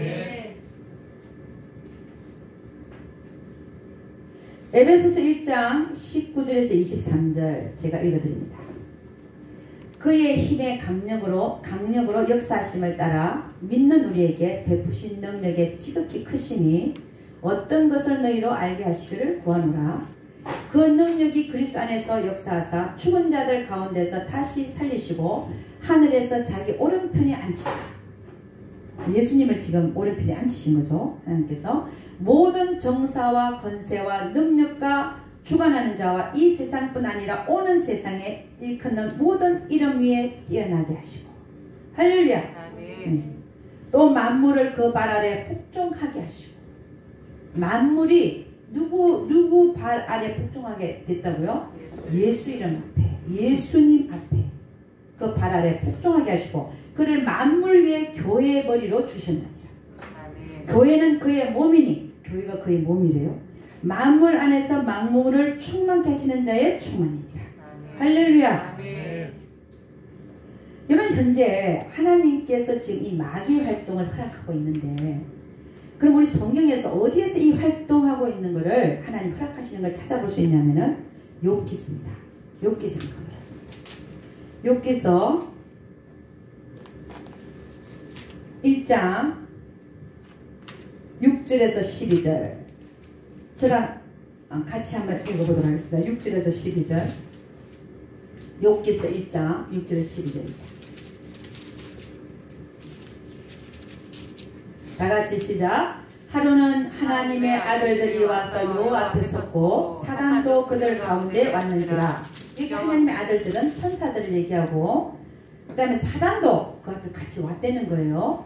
에베소서 1장 19절에서 23절 제가 읽어드립니다. 그의 힘의 강력으로 역사하심을 따라 믿는 우리에게 베푸신 능력의 지극히 크시니 어떤 것을 너희로 알게 하시기를 구하노라. 그 능력이 그리스도 안에서 역사하사 죽은 자들 가운데서 다시 살리시고 하늘에서 자기 오른편에 앉히사. 예수님을 지금 오른편에 앉히신 거죠. 하나님께서 모든 정사와 건세와 능력과 주관하는 자와 이 세상뿐 아니라 오는 세상에 일컫는 모든 이름 위에 뛰어나게 하시고, 할렐루야. 또 만물을 그 발 아래 복종하게 하시고. 만물이 누구 발 아래 복종하게 됐다고요? 예수 이름 앞에, 예수님 앞에 그 발 아래 복종하게 하시고, 그를 만물 위에 교회의 머리로 주셨느니라. 교회는 그의 몸이니, 교회가 그의 몸이래요. 만물 안에서 만물을 충만케 하시는 자의 충만이니라. 할렐루야. 여러분, 현재 하나님께서 지금 이 마귀 활동을 허락하고 있는데, 그럼 우리 성경에서 어디에서 이 활동하고 있는 것을 하나님 허락하시는 걸 찾아볼 수 있냐면은 욥기 있습니다. 욥기서 한번 보겠습니다. 욥기서 1장 6절에서 12절 저랑 같이 한번 읽어보도록 하겠습니다. 6절에서 12절. 욥기서 1장 6절에서 12절입니다. 다같이 시작. 하루는 하나님의 아들들이 와서 요 앞에 섰고 사단도 그들 가운데 왔는지라. 여기 하나님의 아들들은 천사들을 얘기하고, 그 다음에 사단도 그 앞에 같이 왔다는 거예요.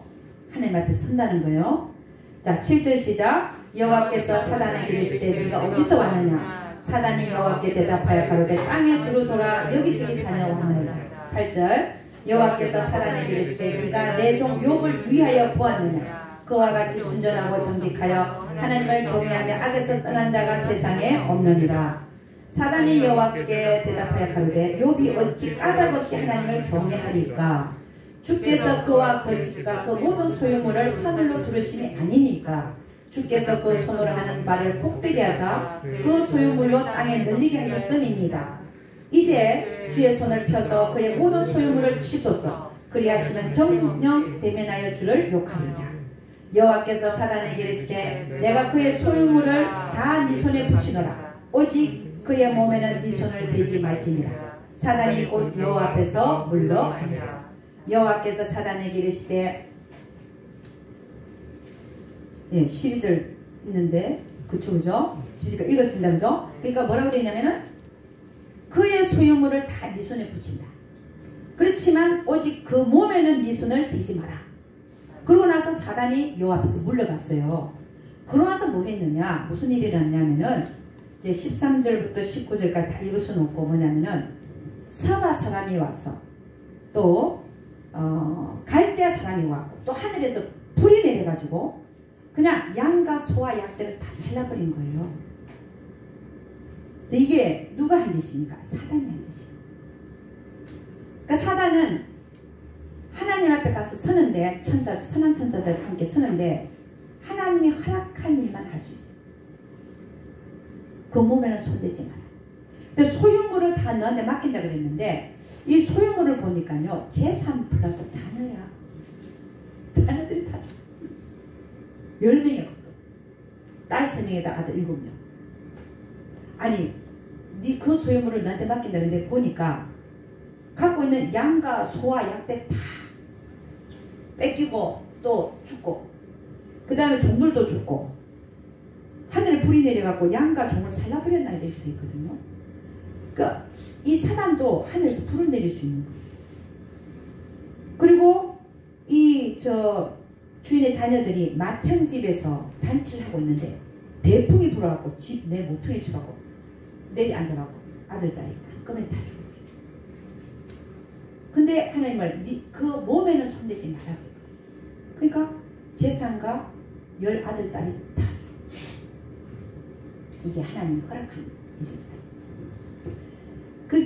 하나님 앞에 선다는 거예요. 자, 7절 시작. 여호와께서 사단에게 이르시되 네가 어디서 왔느냐? 사단이 여호와께 대답하여 가로되 땅에 두루 돌아 여기저기 다녀왔나이다. 8절. 여호와께서 사단에게 이르시되 네가 내 종 욥을 위하여 보았느냐? 그와 같이 순전하고 정직하여 하나님을 경외하며 악에서 떠난 자가 세상에 없느니라. 사단이 여호와께 대답하여 가로되 욥이 어찌 까닭없이 하나님을 경외하리까? 주께서 그와 그 집과 그 모든 소유물을 사들로 두르심이 아니니까. 주께서 그 손으로 하는 말을 복되게 하사 그 소유물로 땅에 늘리게 하셨음이니이다. 이제 주의 손을 펴서 그의 모든 소유물을 치소서. 그리하시면 정령 대면하여 주를 욕하리라. 여호와께서 사단에게 이르시되 내가 그의 소유물을 다 네 손에 붙이노라. 오직 그의 몸에는 네 손을 대지 말지니라. 사단이 곧 여호와 앞에서 물러가니라. 여호와께서 사단에게 이르시되 12절 있는데 그쵸, 그죠? 12절 읽었습니다. 그죠? 그러니까 뭐라고 되어 있냐면은 그의 소유물을 다 네 손에 붙인다. 그렇지만 오직 그 몸에는 네 손을 대지 마라. 그러고 나서 사단이 여호와 앞에서 물러갔어요. 그러고 나서 뭐 했느냐? 무슨 일이 일어났냐면은 이제 13절부터 19절까지 다 읽을 수는 없고 뭐냐면은 서바 사람이 와서 또 갈대아 사람이 왔고 또 하늘에서 불이 내려가지고 그냥 양과 소와 약들을 다 살라버린 거예요. 근데 이게 누가 한 짓입니까? 사단이 한 짓이에요. 그러니까 사단은 하나님 앞에 가서 서는데 선한 천사들 함께 서는데 하나님이 허락한 일만 할 수 있어요. 그 몸에는 손대지 마라. 근데 소유물을 다 너한테 맡긴다 그랬는데 이 소유물을 보니까요. 재산 플러스 자녀야. 자녀들이 다 죽었어. 10명이었거든. 딸 3명에다 아들 7명. 아니 네 그 소유물을 너한테 맡긴다 그랬는데 보니까 갖고 있는 양과 소와 약대 다 뺏기고 또 죽고 그 다음에 종들도 죽고 하늘에 불이 내려갖고 양과 종을 살라버렸나 이렇게 되어 있거든요. 그러니까 이 사단도 하늘에서 불을 내릴 수 있는 거예요. 그리고 이 주인의 자녀들이 마천집에서 잔치를 하고 있는데 대풍이 불어갖고 집 내 모퉁이 쳐갖고 내리 앉아갖고 아들 딸이 한꺼번에 다 죽어요. 근데 하나님을 그 몸에는 손대지 말라고 했거든요. 그러니까 재산과 10 아들 딸이 다 죽어요. 이게 하나님이 허락한 일입니다.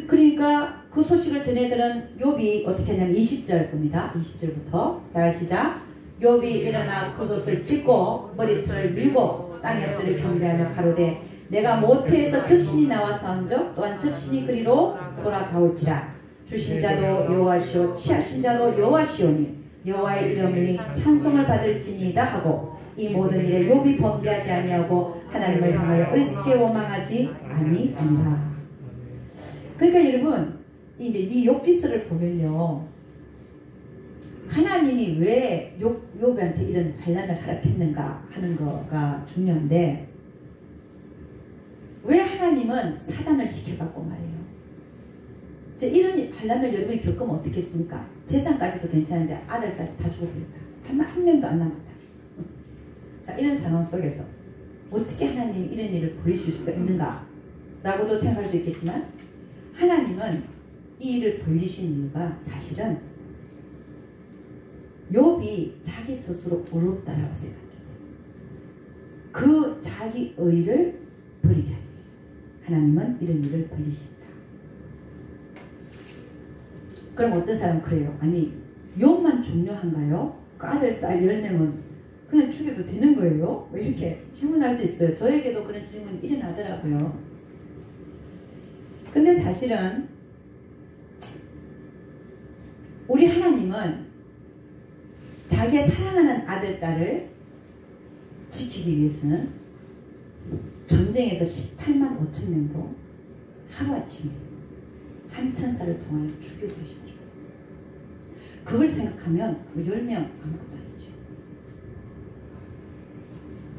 그러니까 그 소식을 전해들은 욥이 어떻게 하냐면 20절 봅니다. 20절부터 다 시작. 욥이 일어나 겉옷을 찢고 머리털을 밀고 땅에 엎드려 경배하며 가로되 내가 모태에서 적신이 나와서온즉 또한 적신이 그리로 돌아가올지라. 주신 자도 여호와시오 취하신 자도 여호와시오니 여호와의 이름이 찬송을 받을지니이다 하고 이 모든 일에 욥이 범죄하지 아니하고 하나님을 향하여 어리석게 원망하지 아니하니라. 그러니까 여러분 이제 이 욥기서를 보면요. 하나님이 왜 욥한테 이런 환난을 허락했는가 하는 거가 중요한데 왜 하나님은 사단을 시켜갖고 말이에요. 이런 환난을 여러분이 겪으면 어떻겠습니까? 재산까지도 괜찮은데 아들, 딸 다 죽어버렸다. 한 명도 안 남았다. 자, 이런 상황 속에서 어떻게 하나님이 이런 일을 벌이실 수가 있는가 라고도 생각할 수 있겠지만 하나님은 이 일을 벌리신 이유가 사실은 욥이 자기 스스로 어렵다라고 생각해요. 그 자기 의를 버리게 하기 위해서 하나님은 이런 일을 벌리신다. 그럼 어떤 사람은 그래요. 아니 욥만 중요한가요? 그 아들, 딸 10명은 그냥 죽여도 되는 거예요? 뭐 이렇게 질문할 수 있어요. 저에게도 그런 질문이 일어나더라고요. 근데 사실은 우리 하나님은 자기의 사랑하는 아들, 딸을 지키기 위해서는 전쟁에서 18만 5천 명도 하루아침에 한 천사를 통하여 죽여버리시더라고요. 그걸 생각하면 10명 아무것도 아니죠.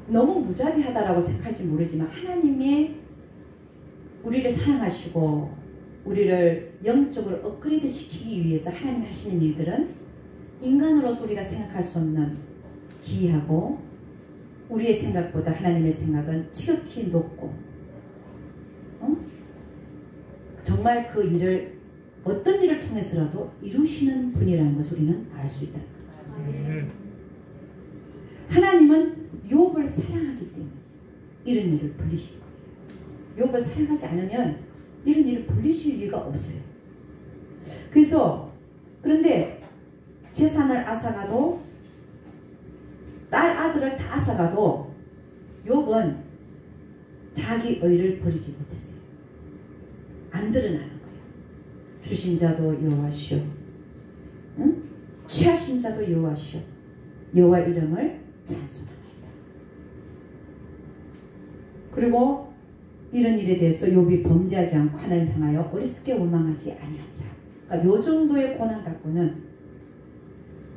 너무 무자비하다라고 생각할지 모르지만 하나님의 우리를 사랑하시고 우리를 영적으로 업그레이드 시키기 위해서 하나님이 하시는 일들은 인간으로서 우리가 생각할 수 없는 기이하고 우리의 생각보다 하나님의 생각은 지극히 높고 정말 그 일을 어떤 일을 통해서라도 이루시는 분이라는 것을 우리는 알 수 있다. 하나님은 욥을 사랑하기 때문에 이런 일을 벌리실 거예요. 욥을 사랑하지 않으면 이런 일을 벌리실 리가 없어요. 그런데 재산을 앗아가도 딸 아들을 다 앗아가도 욥은 자기 의를 버리지 못했어요. 안 드러나는 거예요. 주신 자도 여호와시오, 응? 취하신 자도 여호와시오, 여호와 이름을 찬송합니다. 그리고 이런 일에 대해서 욥이 범죄하지 않고 하나님을 향하여 어리석게 원망하지 아니하니라. 그러니까 요 정도의 고난 갖고는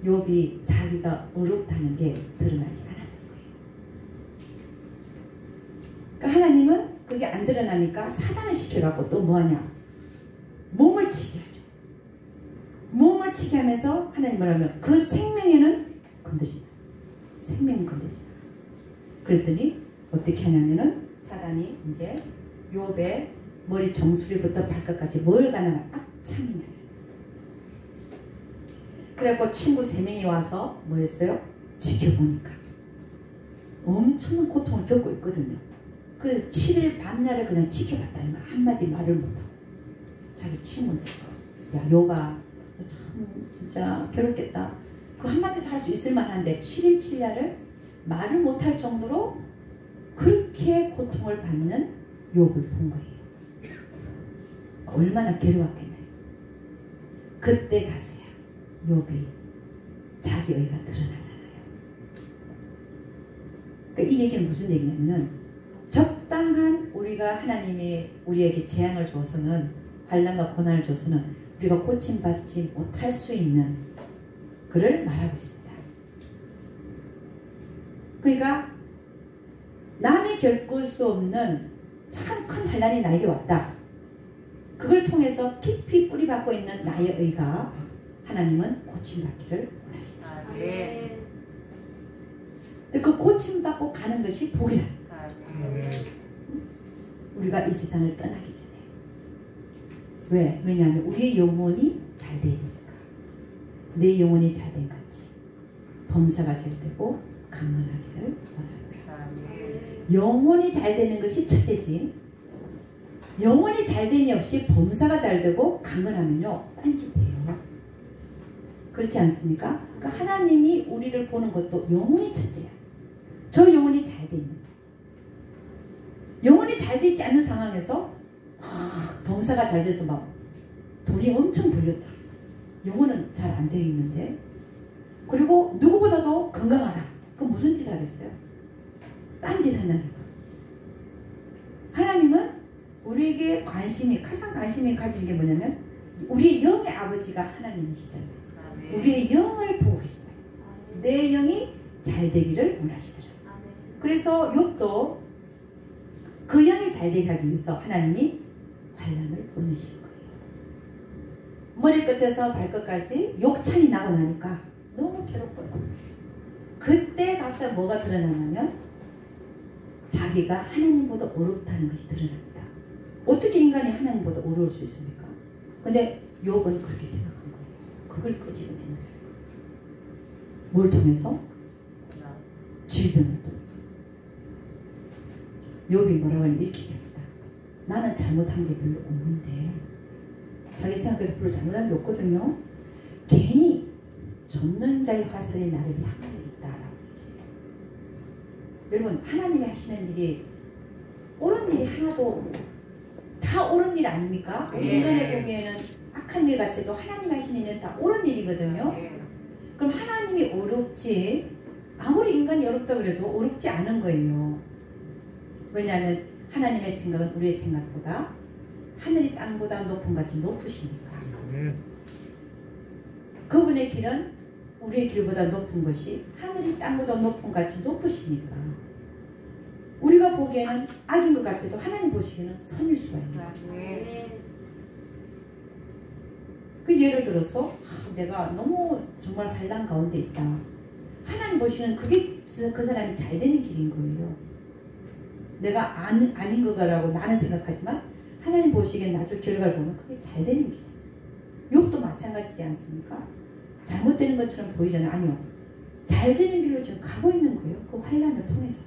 욥이 자기가 어렵다는 게 드러나지 않았던 거예요. 그러니까 하나님은 그게 안 드러나니까 사단을 시켜갖고 또 뭐하냐? 몸을 치게 하죠. 몸을 치게 하면서 하나님 뭐라면 그 생명에는 건드리지 마. 생명은 건드리지 마. 그랬더니 어떻게 하냐면은 사단이 이제 욥의 머리 정수리부터 발끝까지 뭘 가나면 악창이 나요. 그래갖고 친구 3명이 와서 뭐 했어요? 지켜보니까 엄청난 고통을 겪고 있거든요. 그래서 7일 밤낮을 그냥 지켜봤다는 거야. 한마디 말을 못하고. 자기 친구인데 야 욥아 참 진짜 괴롭겠다. 그 한마디도 할 수 있을 만한데 7일 7야를 말을 못할 정도로 그렇게 고통을 받는 욥을 본 거예요. 얼마나 괴로웠겠나요. 그때 가서야 욥이 자기 의가 드러나잖아요. 그러니까 이 얘기는 무슨 얘기냐면은 적당한 우리가 하나님이 우리에게 재앙을 줘서는 환난과 고난을 줘서는 우리가 고침받지 못할 수 있는 그를 말하고 있습니다. 그러니까 남이 겪을 수 없는 참 큰 환난이 나에게 왔다. 그걸 통해서 깊이 뿌리박고 있는 나의 의가 하나님은 고침받기를 원하시다. 근데 그 고침받고 가는 것이 복이다. 우리가 이 세상을 떠나기 전에. 왜? 왜냐하면 우리의 영혼이 잘 되니까. 내 영혼이 잘 된 같이 범사가 잘 되고 강건하기를 원합니다. 영혼이 잘 되는 것이 첫째지. 영혼이 잘 됨이 없이 범사가 잘 되고 강건하면요 딴짓해요. 그렇지 않습니까? 그러니까 하나님이 우리를 보는 것도 영혼이 첫째야. 저 영혼이 잘 돼 있는 영혼이 잘 되지 않는 상황에서 범사가 잘 돼서 막 돈이 엄청 벌렸다. 영혼은 잘 안 되어 있는데 그리고 누구보다도 건강하다. 그럼 무슨 짓 하겠어요? 딴짓 한다니까. 하나님은 우리에게 가장 관심이 가진 게 뭐냐면 우리의 영의 아버지가 하나님이시잖아요. 우리의 영을 보고 계시다. 내 영이 잘 되기를 원하시더라. 그래서 욥도 그 영이 잘 되게 하기 위해서 하나님이 환난을 보내신 거예요. 머리끝에서 발끝까지 욕창이 나고 나니까 너무 괴롭거든요. 그때 가서 뭐가 드러나냐면 자기가 하나님보다 어렵다는 것이 드러납니다. 어떻게 인간이 하나님보다 어려울 수 있습니까? 근데 욥은 그렇게 생각한 거예요. 그걸 끄집어낸 거예요. 뭘 통해서? 질병을 통해서. 욥이 뭐라고 하는지 이렇게 얘기합니다. 나는 잘못한 게 별로 없는데 자기 생각해도 별로 잘못한 게 없거든요. 괜히 쫓는 자의 화살이 나를 향하여 있다라고 얘기해요. 여러분 하나님이 하시는 일이 옳은 일이 하나도 다 옳은 일 아닙니까? 인간의 보기에는 악한 일 같아도 하나님 하시는 일은 다 옳은 일이거든요. 그럼 하나님이 어렵지 아무리 인간이 어렵다 그래도 어렵지 않은 거예요. 왜냐하면 하나님의 생각은 우리의 생각보다 하늘이 땅보다 높은 같이 높으시니까. 그분의 길은 우리의 길보다 높은 것이 하늘이 땅보다 높은 같이 높으시니까 우리가 보기에는 악인 것 같아도 하나님 보시기에는 선일 수가 있는 거예요. 그 예를 들어서 내가 너무 정말 환난 가운데 있다. 하나님 보시기에는 그게 그 사람이 잘 되는 길인 거예요. 내가 아닌 거라고 나는 생각하지만 하나님 보시기엔 나중 결과를 보면 그게 잘 되는 길이에요. 욥도 마찬가지지 않습니까? 잘못되는 것처럼 보이잖아요. 아니요. 잘 되는 길로 지금 가고 있는 거예요. 그 환난을 통해서.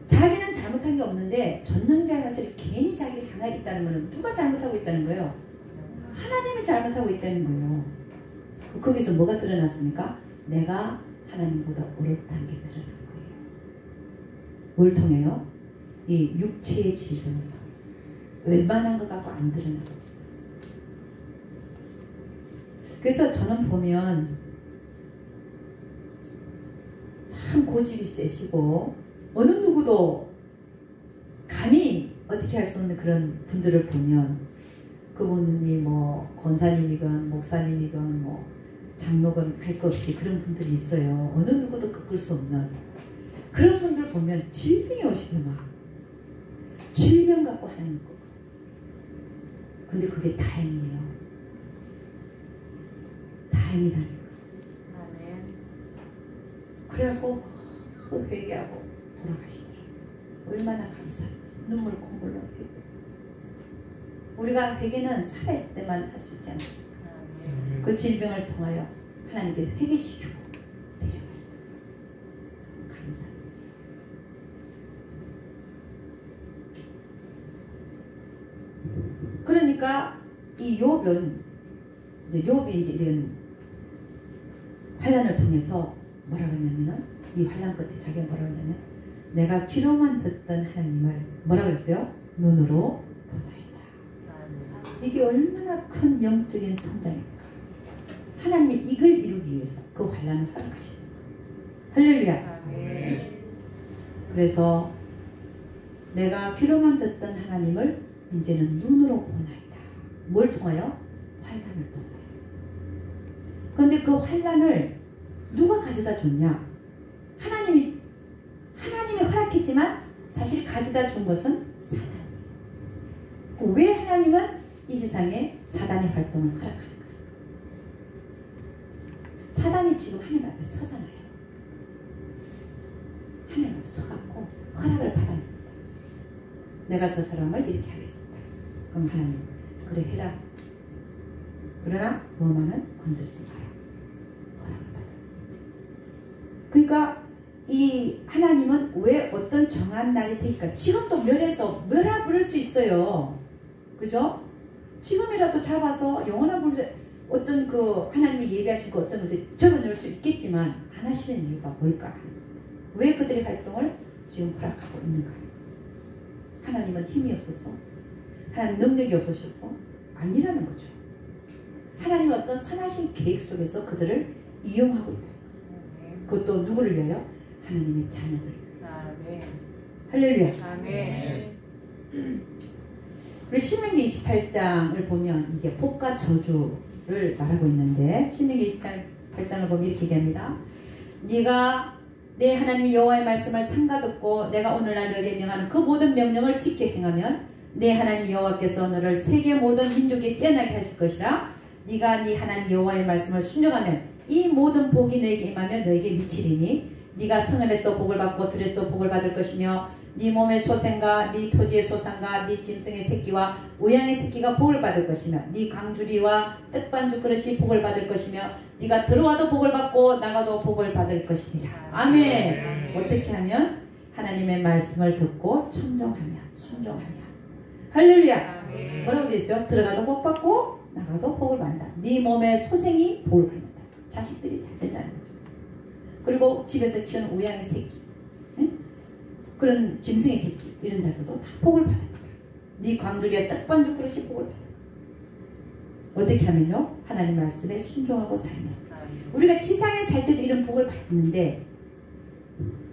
자기는 잘못한 게 없는데 전능자의 화살이 괜히 자기를 향하고 있다는 것은 누가 잘못하고 있다는 거예요? 하나님이 잘못하고 있다는 거예요. 거기서 뭐가 드러났습니까? 내가 하나님보다 어렵다는 게 드러난 거예요. 뭘 통해요? 이 육체의 질병을 통해서. 웬만한 것 갖고 안 드러나요. 그래서 저는 보면 참 고집이 세시고 어느 누구도 감히 어떻게 할 수 없는 그런 분들을 보면 그분이 뭐 권사님이건 목사님이건 뭐 장로건 할 것 없이 그런 분들이 있어요. 어느 누구도 꺾을 수 없는 그런 분들 보면 질병이 오시더만 질병 갖고 하나님 거. 근데 그게 다행이에요. 다행이라니까. 그래갖고 회개하고 돌아가시더라고요. 얼마나 감사한지. 눈물 콧물로 흘리고. 우리가 회개는 살아있을 때만 할 수 있지 않습니까? 그 질병을 통하여 하나님께서 회개시키고 데려가시더라고요. 감사합니다. 그러니까 이 욥은 이제 이런 환난을 통해서 뭐라고 했냐면은 이 환난 끝에 자기가 뭐라고 했냐면 내가 귀로만 듣던 하나님을 뭐라고 했어요? 눈으로 보나이다. 이게 얼마나 큰 영적인 성장입니까? 하나님이 이걸 이루기 위해서 그 환난을 허락하십니다. 할렐루야. 그래서 내가 귀로만 듣던 하나님을 이제는 눈으로 보나이다. 뭘 통하여? 환난을 통하여. 그런데 그 환난을 누가 가져다 줬냐? 하나님이 허락했지만 사실 가져다 준 것은 사단이에요. 왜 하나님은 이 세상에 사단의 활동을 허락하는 거예요? 사단이 지금 하나님 앞에 서잖아요. 하나님 앞에 서갖고 허락을 받았습니다. 내가 저 사람을 이렇게 하겠습니다. 그럼 하나님 그래 해라. 그러나 너만은 건들지 마라. 허락을 받아. 그러니까 이 하나님은 왜 어떤 정한 날이 될까? 지금도 멸해서 멸하 부를 수 있어요. 그죠? 지금이라도 잡아서 영원한 불 어떤 그 하나님이 예비하신 그 어떤 것을 적어놓을 수 있겠지만 안 하시는 이유가 뭘까? 왜 그들의 활동을 지금 허락하고 있는가? 하나님은 힘이 없어서? 하나님 능력이 없으셔서? 아니라는 거죠. 하나님은 어떤 선하신 계획 속에서 그들을 이용하고 있다. 그것도 누구를 위하여? 하나님의 자녀들. 아멘. 할렐루야. 아멘. 우리 신명기 28장을 보면 이게 복과 저주를 말하고 있는데 신명기 28장을 보면 이렇게 얘기합니다. 네가 내 하나님 여호와의 말씀을 삼가듣고 내가 오늘날 너에게 명하는 그 모든 명령을 지켜 행하면 내 하나님 여호와께서 너를 세계 모든 민족이 뛰어나게 하실 것이라. 네가 네 하나님 여호와의 말씀을 순종하면 이 모든 복이 너에게 임하며 너에게 미치리니 네가 성읍에서도 복을 받고 들에서도 복을 받을 것이며 네 몸의 소생과 네 토지의 소산과 네 짐승의 새끼와 우양의 새끼가 복을 받을 것이며 네 강주리와 떡반죽 그릇이 복을 받을 것이며 네가 들어와도 복을 받고 나가도 복을 받을 것이니라. 아멘. 어떻게 하면? 하나님의 말씀을 듣고 청종하며 순종하며. 할렐루야. 뭐라고 되어 있어요? 들어가도 복 받고 나가도 복을 받는다. 네 몸의 소생이 복을 받는다. 자식들이 잘 된다는 거죠. 그리고 집에서 키우는 우양의 새끼, 응? 그런 짐승의 새끼 이런 자들도 다 복을 받아요. 네 광주리에 떡반죽 그릇이 복을 받아요. 어떻게 하면요? 하나님 말씀에 순종하고 살면. 우리가 지상에 살 때도 이런 복을 받는데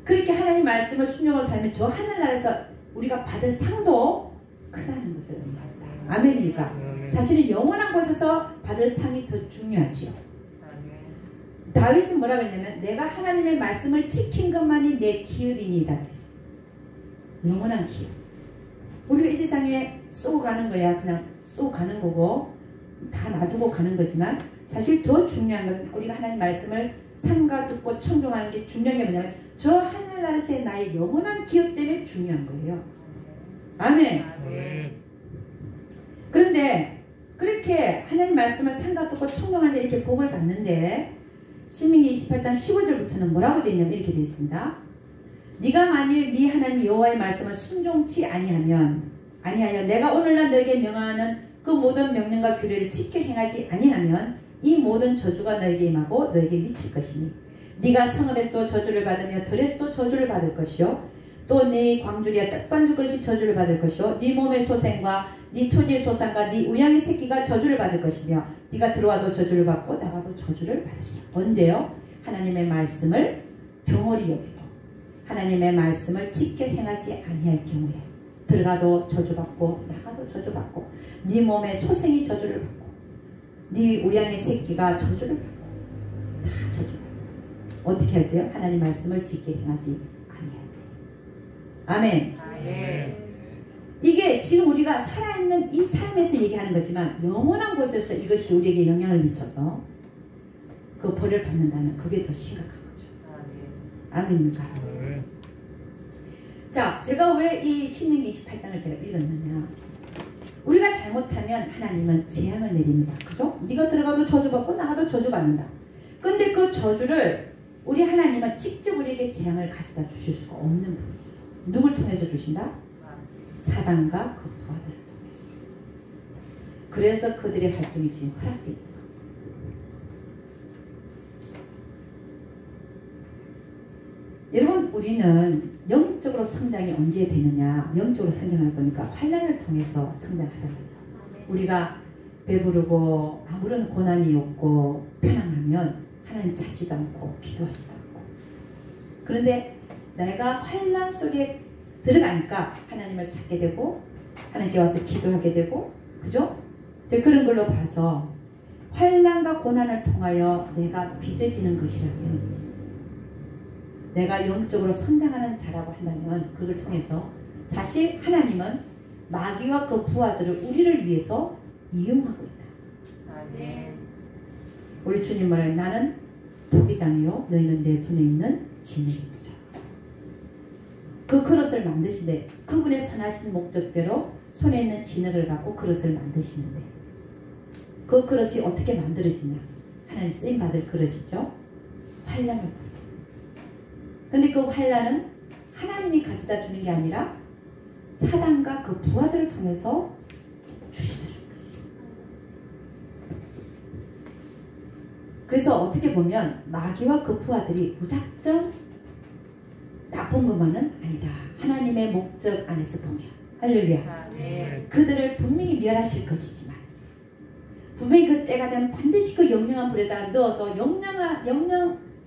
그렇게 하나님 말씀을 순종하고 살면 저 하늘나라에서 우리가 받을 상도 크다는 것을 의미합니다. 아멘입니까? 사실은 영원한 곳에서 받을 상이 더 중요하지요. 다윗은 뭐라고 했냐면 내가 하나님의 말씀을 지킨 것만이 내 기업이니이다 그랬어요. 영원한 기업. 우리가 이 세상에 쏘고 가는 거야. 그냥 쏘고 가는 거고 다 놔두고 가는 거지만 사실 더 중요한 것은 우리가 하나님 말씀을 삼가 듣고 청종하는 게 중요한 게 뭐냐면 저 하늘나라에서의 나의 영원한 기업 때문에 중요한 거예요. 아멘. 그런데 그렇게 하나님 말씀을 삼가 듣고 청종할 때 이렇게 복을 받는데 신명기 28장 15절부터는 뭐라고 되어 있냐면 이렇게 되어 있습니다. 네가 만일 네 하나님 여호와의 말씀을 순종치 아니하여 내가 오늘날 너에게 명하는 그 모든 명령과 규례를 지켜 행하지 아니하면 이 모든 저주가 너에게 임하고 너에게 미칠 것이니 네가 성읍에서도 저주를 받으며 들에서도 저주를 받을 것이요 또 네 광주리와 떡반죽 그릇이 저주를 받을 것이요 네 몸의 소생과 네 토지의 소산과 네 우양의 새끼가 저주를 받을 것이며 네가 들어와도 저주를 받고 나가도 저주를 받으리라. 언제요? 하나님의 말씀을 경홀히 여기고 하나님의 말씀을 지켜 행하지 아니할 경우에 들어가도 저주받고 나가도 저주받고 네 몸의 소생이 저주를 받고 네 우양의 새끼가 저주를 받고 다 저주받고 어떻게 할 때요? 하나님 말씀을 지켜 행하지 아니할 때. 아멘. 아멘. 이게 지금 우리가 살아있는 이 삶에서 얘기하는 거지만 영원한 곳에서 이것이 우리에게 영향을 미쳐서 그 벌을 받는다면 그게 더 심각한 거죠. 아멘입니까? 자, 제가 왜 이 신명기 28장을 제가 읽었느냐. 우리가 잘못하면 하나님은 재앙을 내립니다. 그죠? 네가 들어가도 저주받고 나가도 저주받는다. 근데 그 저주를 우리 하나님은 직접 우리에게 재앙을 가져다 주실 수가 없는 분이에요. 누굴 통해서 주신다? 사단과 그 부하들을 통해서. 그래서 그들의 활동이 지금 허락되어 있는 거예요. 여러분, 우리는 영적으로 성장이 언제 되느냐? 영적으로 성장할 거니까 환난을 통해서 성장하다 거죠. 우리가 배부르고 아무런 고난이 없고 편안하면 하나님 찾지도 않고 기도하지도 않고, 그런데 내가 환난 속에 들어가니까 하나님을 찾게 되고 하나님께 와서 기도하게 되고, 그죠? 그런 걸로 봐서 환난과 고난을 통하여 내가 빚어지는 것이라면, 내가 영적으로 성장하는 자라고 한다면, 그걸 통해서 사실 하나님은 마귀와 그 부하들을 우리를 위해서 이용하고 있다. 아멘. 우리 주님 말해, 나는 토기장이요 너희는 내 손에 있는 진흙입니다. 그 그릇을 만드시되 그분의 선하신 목적대로 손에 있는 진흙을 갖고 그릇을 만드시는데, 그 그릇이 어떻게 만들어지냐? 하나님 쓰임받을 그릇이죠. 환난을 통해서. 근데 그 환난은 하나님이 가져다 주는 게 아니라 사단과 그 부하들을 통해서 주시더라는 것이. 그래서 어떻게 보면 마귀와 그 부하들이 무작정 나쁜 것만은 아니다. 하나님의 목적 안에서 보면, 할렐루야. 그들을 분명히 멸하실 것이지만, 분명히 그 때가 되면 반드시 그 영영한 불에다 넣어서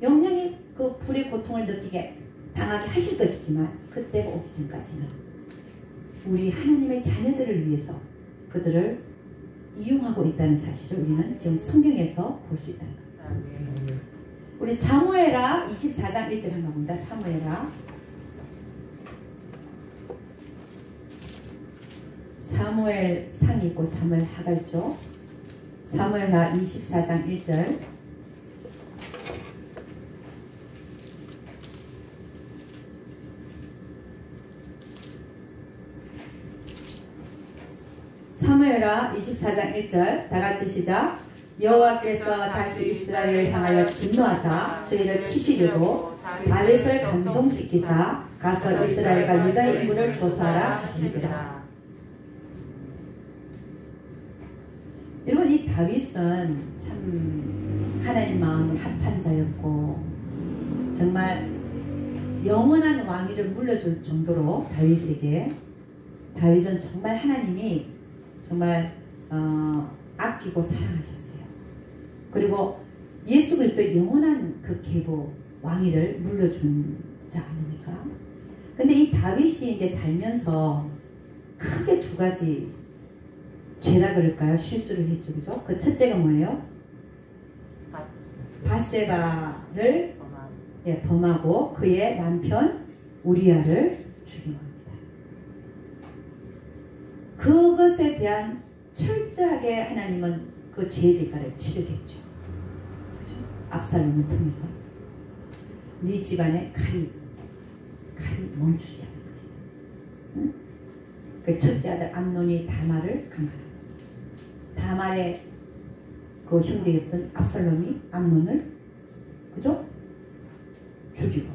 영영이 그 불의 고통을 느끼게 당하게 하실 것이지만, 그때가 오기 전까지는 우리 하나님의 자녀들을 위해서 그들을 이용하고 있다는 사실을 우리는 지금 성경에서 볼 수 있다는 겁니다. 우리 사무엘하 24장 1절 한번 봅니다. 사무엘 상이 있고 사무엘 하가 있죠. 사무엘하 24장 1절. 사무엘하 24장 1절 다같이 시작. 여호와께서 다시 이스라엘을 향하여 진노하사 저희를 치시려고 다윗을 감동시키사 가서 이스라엘과 유다의 인구를 조사하라 하신지라. 여러분, 이 다윗은 참 하나님 마음이 합한 자였고 정말 영원한 왕위를 물려줄 정도로 다윗은 정말 하나님이 정말 아끼고 사랑하셨어요. 그리고 예수 그리스도의 영원한 그 계보 왕위를 물려준 자 아닙니까? 근데 이 다윗이 이제 살면서 크게 두 가지 죄라 그럴까요? 실수를 했죠. 그죠? 그 첫째가 뭐예요? 밧세바를 범하고 그의 남편 우리아를 죽인 겁니다. 그것에 대한 철저하게 하나님은 그 죄의 대가를 치르겠죠. 그죠? 압살롬을 통해서 네 집안에 칼이 멈추지 않는 것이다. 응? 그 첫째 아들 암논이 다말을 강간합니다. 다말의 그 형제였던 압살롬이 암논을, 그죠? 죽이고,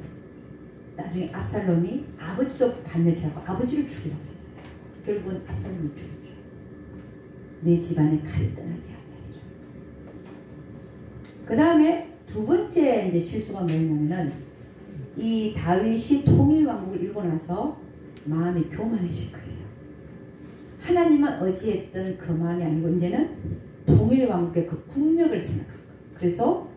나중에 압살롬이 아버지도 반역하고 아버지를 죽이려고 했잖아요. 결국은 압살롬이 죽었죠. 내 집안에 칼이 떠나지 않으리라. 그 다음에 두 번째 이제 실수가 뭐였냐면은, 이 다윗이 통일왕국을 이루고 나서 마음이 교만해질 거예요. 하나님만 의지했던 그 마음이 아니고 이제는 통일왕국의 그 국력을 생각한 거예요. 그래서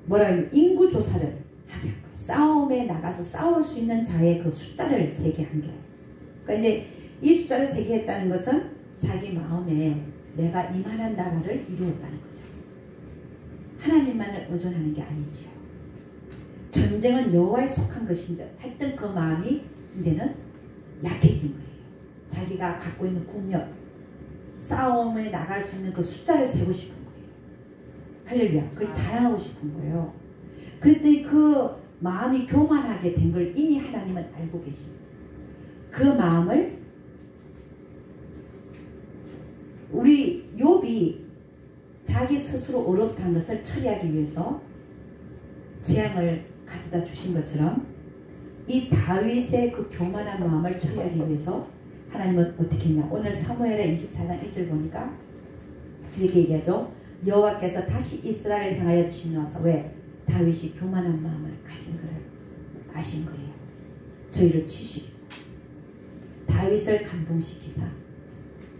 뭐라 해요? 인구조사를 하게 한 거예요. 싸움에 나가서 싸울 수 있는 자의 그 숫자를 세게 한 거예요. 그러니까 이제 이 숫자를 세게 했다는 것은 자기 마음에 내가 이만한 나라를 이루었다는 거죠. 하나님만을 의존하는 게 아니지요. 전쟁은 여호와에 속한 것인지 했던 그 마음이 이제는 약해진 거예요. 자기가 갖고 있는 국력, 싸움에 나갈 수 있는 그 숫자를 세고 싶은 거예요. 할렐루야. 그걸 자랑하고 싶은 거예요. 그랬더니 그 마음이 교만하게 된 걸 이미 하나님은 알고 계십니다. 그 마음을 우리 욥이 자기 스스로 어렵다는 것을 처리하기 위해서 재앙을 가져다 주신 것처럼 이 다윗의 그 교만한 마음을 처리하기 위해서 하나님은 어떻게 했냐. 오늘 사무엘의 24장 1절 보니까 이렇게 얘기하죠. 여호와께서 다시 이스라엘을 향하여 진노하사. 왜? 다윗이 교만한 마음을 가진 것을 아신 거예요. 저희를 치시리고. 다윗을 감동시키사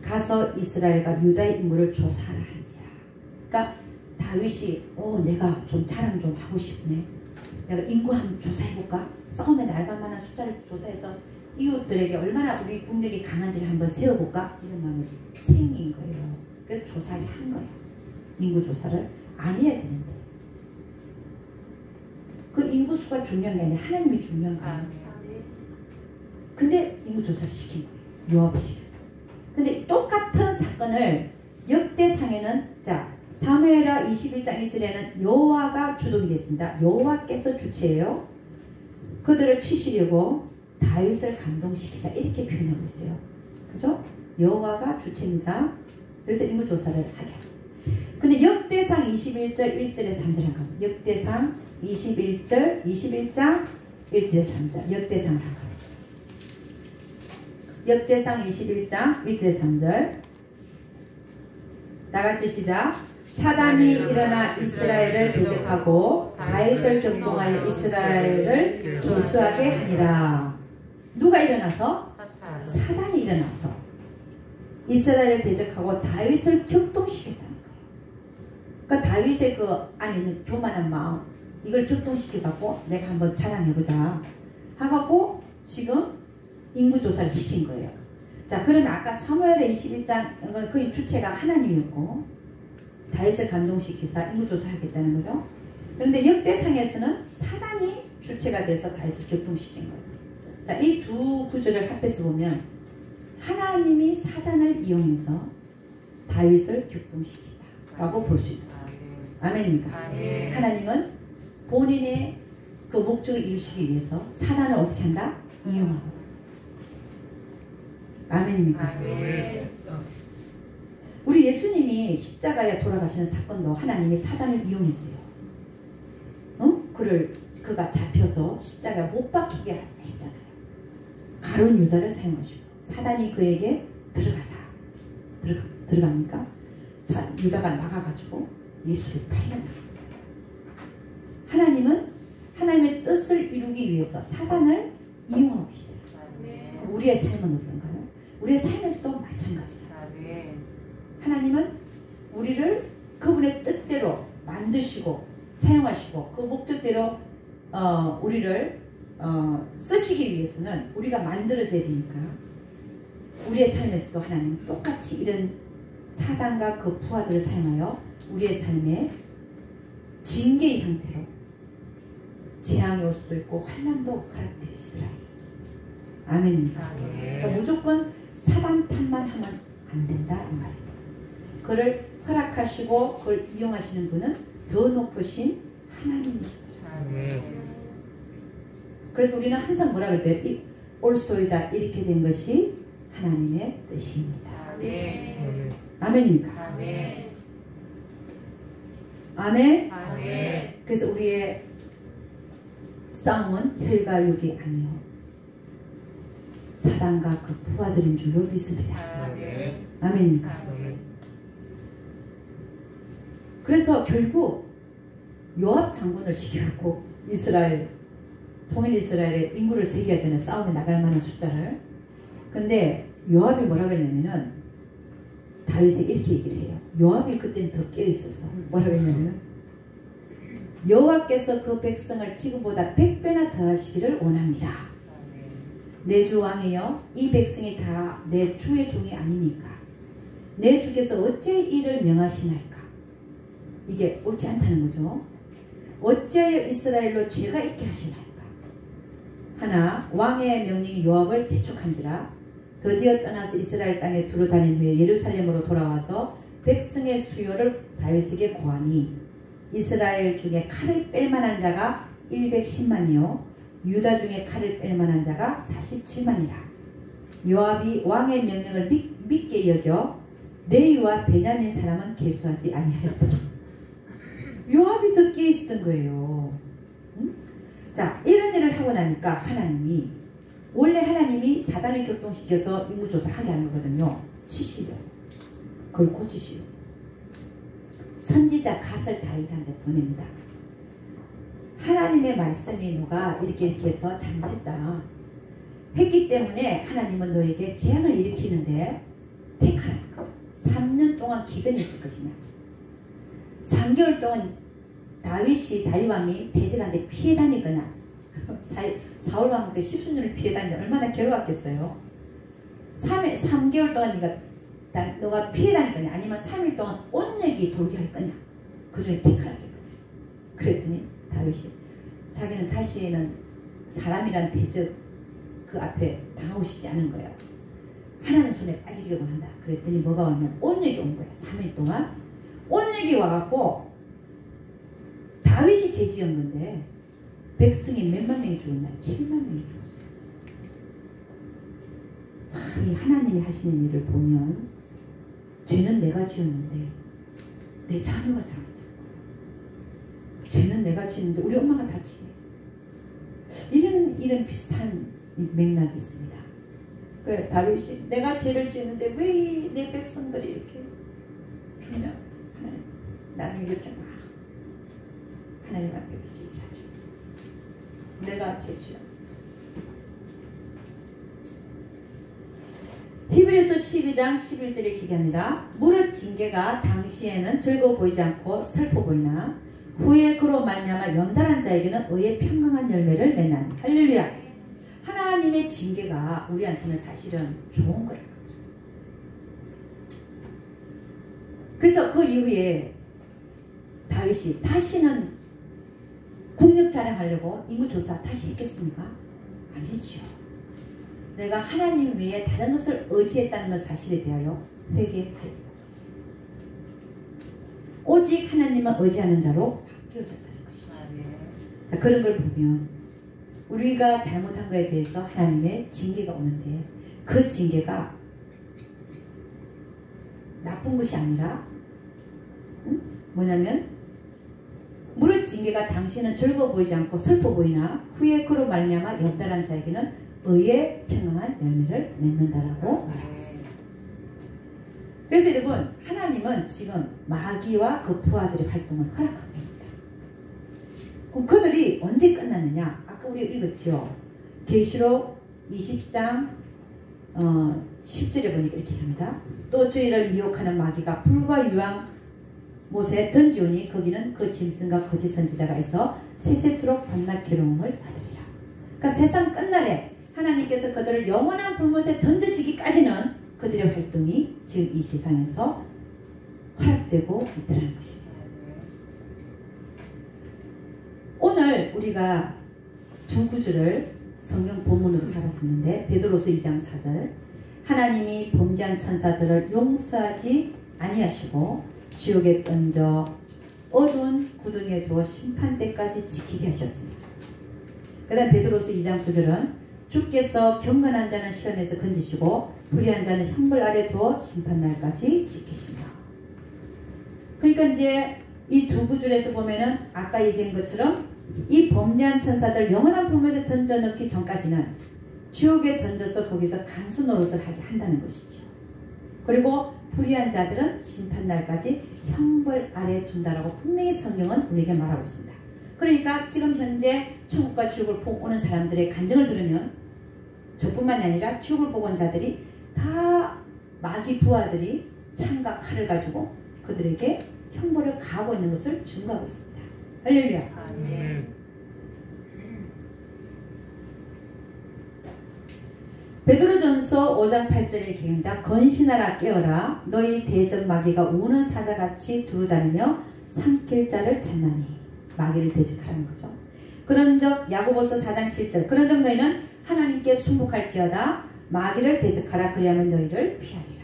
가서 이스라엘과 유다의 인구를 조사하라 한지라. 그러니까 다윗이 내가 좀 자랑 좀 하고 싶네. 내가 인구 한번 조사해볼까? 싸움에 나갈 만한 숫자를 조사해서 이웃들에게 얼마나 우리 국력이 강한지를 한번 세워볼까? 이런 마음이 생긴 거예요. 그래서 조사를 한 거예요. 인구 조사를 안 해야 되는데. 그 인구수가 중요한 게 아니라 하나님이 중요한 거예요. 근데 인구 조사를 시킨 거예요. 요압을 시켰어요. 근데 똑같은 사건을 역대상에는 사무엘하 21장 1절에는 여호와가 주동이 됐습니다. 여호와께서 주체예요. 그들을 치시려고 다윗을 감동시키사 이렇게 표현하고 있어요. 그죠? 여호와가 주체입니다. 그래서 인구조사를 하게. 근데 역대상 21절 1절에 3절 한 겁니다. 역대상 21장 1절에 3절. 역대상 한 겁니다. 역대상 21장 1절 3절. 다같이 시작. 사단이 일어나 이스라엘을 대적하고 다윗을 격동하여 이스라엘을 길수하게 하니라. 누가 일어나서? 사단이 일어나서 이스라엘을 대적하고 다윗을 격동시켰다는 거예요. 그러니까 다윗의 그 안에 있는 교만한 마음, 이걸 격동시켜갖고 내가 한번 자랑해보자 하갖고 지금 인구조사를 시킨 거예요. 자, 그러면 아까 사무엘의 21장 그 주체가 하나님이었고 다윗을 감동시키사 인구조사하겠다는 거죠. 그런데 역대상에서는 사단이 주체가 돼서 다윗을 격동시킨 거예요. 자, 이 두 구절을 합해서 보면 하나님이 사단을 이용해서 다윗을 격동시키다라고 볼 수 있다. 아멘입니까? 하나님은 본인의 그 목적을 이루시기 위해서 사단을 어떻게 한다? 이용하고. 아멘입니까? 우리 예수님이 십자가에 돌아가시는 사건도 하나님이 사단을 이용했어요. 그가 잡혀서 십자가에 못 박히게 했잖아요. 가룟 유다를 사용하시고 사단이 그에게 들어갑니까? 유다가 나가가지고 예수를 팔려나갑니다. 하나님은 하나님의 뜻을 이루기 위해서 사단을 이용하고 계시더라고요. 우리의 삶은 어떤가요? 우리의 삶에서도 마찬가지예요. 하나님은 우리를 그분의 뜻대로 만드시고 사용하시고 그 목적대로 우리를 쓰시기 위해서는 우리가 만들어져야 되니까 우리의 삶에서도 하나님은 똑같이 이런 사단과 그 부하들을 사용하여 우리의 삶에 징계의 형태로 재앙이 올 수도 있고 환난도 허락되겠습니다. 아멘입니다. 그러니까 무조건 사단 탓만 하면 안 된다 이 말이에요. 그를 허락하시고 그걸 이용하시는 분은 더 높으신 하나님이시더라. 그래서 우리는 항상 뭐라 그럴 때 올소이다 이렇게 된 것이 하나님의 뜻입니다. 아멘입니까? 아멘. 그래서 우리의 싸움은 혈과 육이 아니요 사단과 그 부하들인 줄로 믿습니다. 아멘입니까? 그래서 결국 요압 장군을 시켜갖고 통일 이스라엘의 인구를 세기하잖아요. 싸움에 나갈 만한 숫자를. 근데 요압이 뭐라 그랬냐면은 다윗에 이렇게 얘기를 해요. 요압이 그때는 더 깨어있었어. 뭐라 그랬냐면은 여호와께서 그 백성을 지금보다 100배나 더하시기를 원합니다. 내 주 왕이여 이 백성이 다 내 주의 종이 아니니까 내 주께서 어째 이를 명하시나이까. 이게 옳지 않다는 거죠. 어찌하여 이스라엘로 죄가 있게 하시나이까. 하나 왕의 명령이 요압을 재촉한지라 드디어 떠나서 이스라엘 땅에 두루 다닌 후에 예루살렘으로 돌아와서 백성의 수요를 다윗에게 고하니 이스라엘 중에 칼을 뺄 만한 자가 110만이요 유다 중에 칼을 뺄 만한 자가 47만이라. 요압이 왕의 명령을 믿게 여겨 레위와 베냐민 사람은 계수하지 아니하였더라. 요압이 더 깨있었던 거예요. 응? 자, 이런 일을 하고 나니까 하나님이 원래 하나님이 사단을 격동시켜서 인구조사하게 하는 거거든요. 치시려. 그걸 고치시려. 선지자 갓을 다윗한테 보냅니다. 하나님의 말씀이 너가 이렇게 해서 잘못했다 했기 때문에 하나님은 너에게 재앙을 일으키는데 택하라는 거죠. 3년 동안 기근이 있을 것이냐. 3개월 동안 다윗왕이 대적한테 피해 다닐 거냐. 사울왕한테 10수년을 피해 다니는데 얼마나 괴로웠겠어요. 3개월 동안 너가 피해 다닐 거냐 아니면 3일 동안 온내기 돌게 할 거냐. 그 중에 택하라는 거냐. 그랬더니 다윗이 자기는 다시는 사람이란 대적 그 앞에 당하고 싶지 않은 거야. 하나님 손에 빠지기를 원한다. 그랬더니 뭐가 왔냐면 온내기 온 거야. 3일 동안 온내기 와갖고 다윗이 죄지은 건데 백성이 몇만 명이 죽었나? 7만 명이 죽었어. 참 이 하나님이 하시는 일을 보면 죄는 내가 지었는데 내 자녀가 잘못했고 죄는 내가 지었는데 우리 엄마가 다 지네. 이런 비슷한 맥락이 있습니다. 그 다윗이 내가 죄를 지었는데 왜 내 백성들이 이렇게 죽냐? 하나님 나를 이렇게 막 하나님 앞에 얘기하죠. 내가 죄지어. 히브리서 12장 11절에 기계합니다. 무릇 징계가 당시에는 즐거워 보이지 않고 슬퍼 보이나 후에 그로 말미암아 연달한 자에게는 의의 평강한 열매를 맺나니. 할렐루야. 하나님의 징계가 우리한테는 사실은 좋은 거라고. 그래서 그 이후에 다윗이 다시는 국력 자랑하려고 인구조사 다시 했겠습니까? 아니죠. 내가 하나님 외에 다른 것을 의지했다는 것 사실에 대하여 회개하였다. 오직 하나님만 의지하는 자로 바뀌어졌다는 것이죠. 자, 그런 걸 보면 우리가 잘못한 것에 대해서 하나님의 징계가 오는데 그 징계가 나쁜 것이 아니라 뭐냐면 무릇 징계가 당신은 즐거워 보이지 않고 슬퍼 보이나 후에 그로 말미암아 연달한 자에게는 의의 평강한 열매를 맺는다라고 말하고 있습니다. 그래서 여러분 하나님은 지금 마귀와 그 부하들의 활동을 허락하고 있습니다. 그럼 그들이 언제 끝났느냐? 아까 우리가 읽었죠. 계시록 20장 10절에 보니까 이렇게 합니다. 또 저희를 미혹하는 마귀가 불과 유황 못에 던지오니 거기는 그 짐승과 거짓 선지자가 있어 세세토록 밤낮 괴로움을 받으리라. 그러니까 세상 끝날에 하나님께서 그들을 영원한 불못에 던져지기까지는 그들의 활동이 지금 이 세상에서 허락되고 있다는 것입니다. 오늘 우리가 두 구절을 성경 본문으로 잡았었는데 베드로서 2장 4절 하나님이 범죄한 천사들을 용서하지 아니하시고 지옥에 던져 어두운 구덩이에 두어 심판 때까지 지키게 하셨습니다. 그 다음 베드로서 2장 9절은 주께서 경건한 자는 시험에서 건지시고 불의한 자는 형벌 아래 두어 심판날까지 지키신다. 그러니까 이제 이 두 구절에서 보면은 아까 얘기한 것처럼 이 범죄한 천사들 영원한 불못에 던져 넣기 전까지는 지옥에 던져서 거기서 간수 노릇을 하게 한다는 것이죠. 그리고 불의한 자들은 심판날까지 형벌 아래 둔다라고 분명히 성경은 우리에게 말하고 있습니다. 그러니까 지금 현재 천국과 지옥을 보고 오는 사람들의 간증을 들으면 저뿐만이 아니라 지옥을 보고 온 자들이 다 마귀 부하들이 창과 칼을 가지고 그들에게 형벌을 가하고 있는 것을 증거하고 있습니다. 할렐루야. 아멘. 베드로전서 5장 8절에 이렇게 합니다. 건신하라 깨어라 너희 대적 마귀가 우는 사자같이 두루다니며 삼킬 자를 찾나니. 마귀를 대적하라는 거죠. 그런즉 야고보서 4장 7절 그런즉 너희는 하나님께 순복할지어다 마귀를 대적하라 그리하면 너희를 피하리라.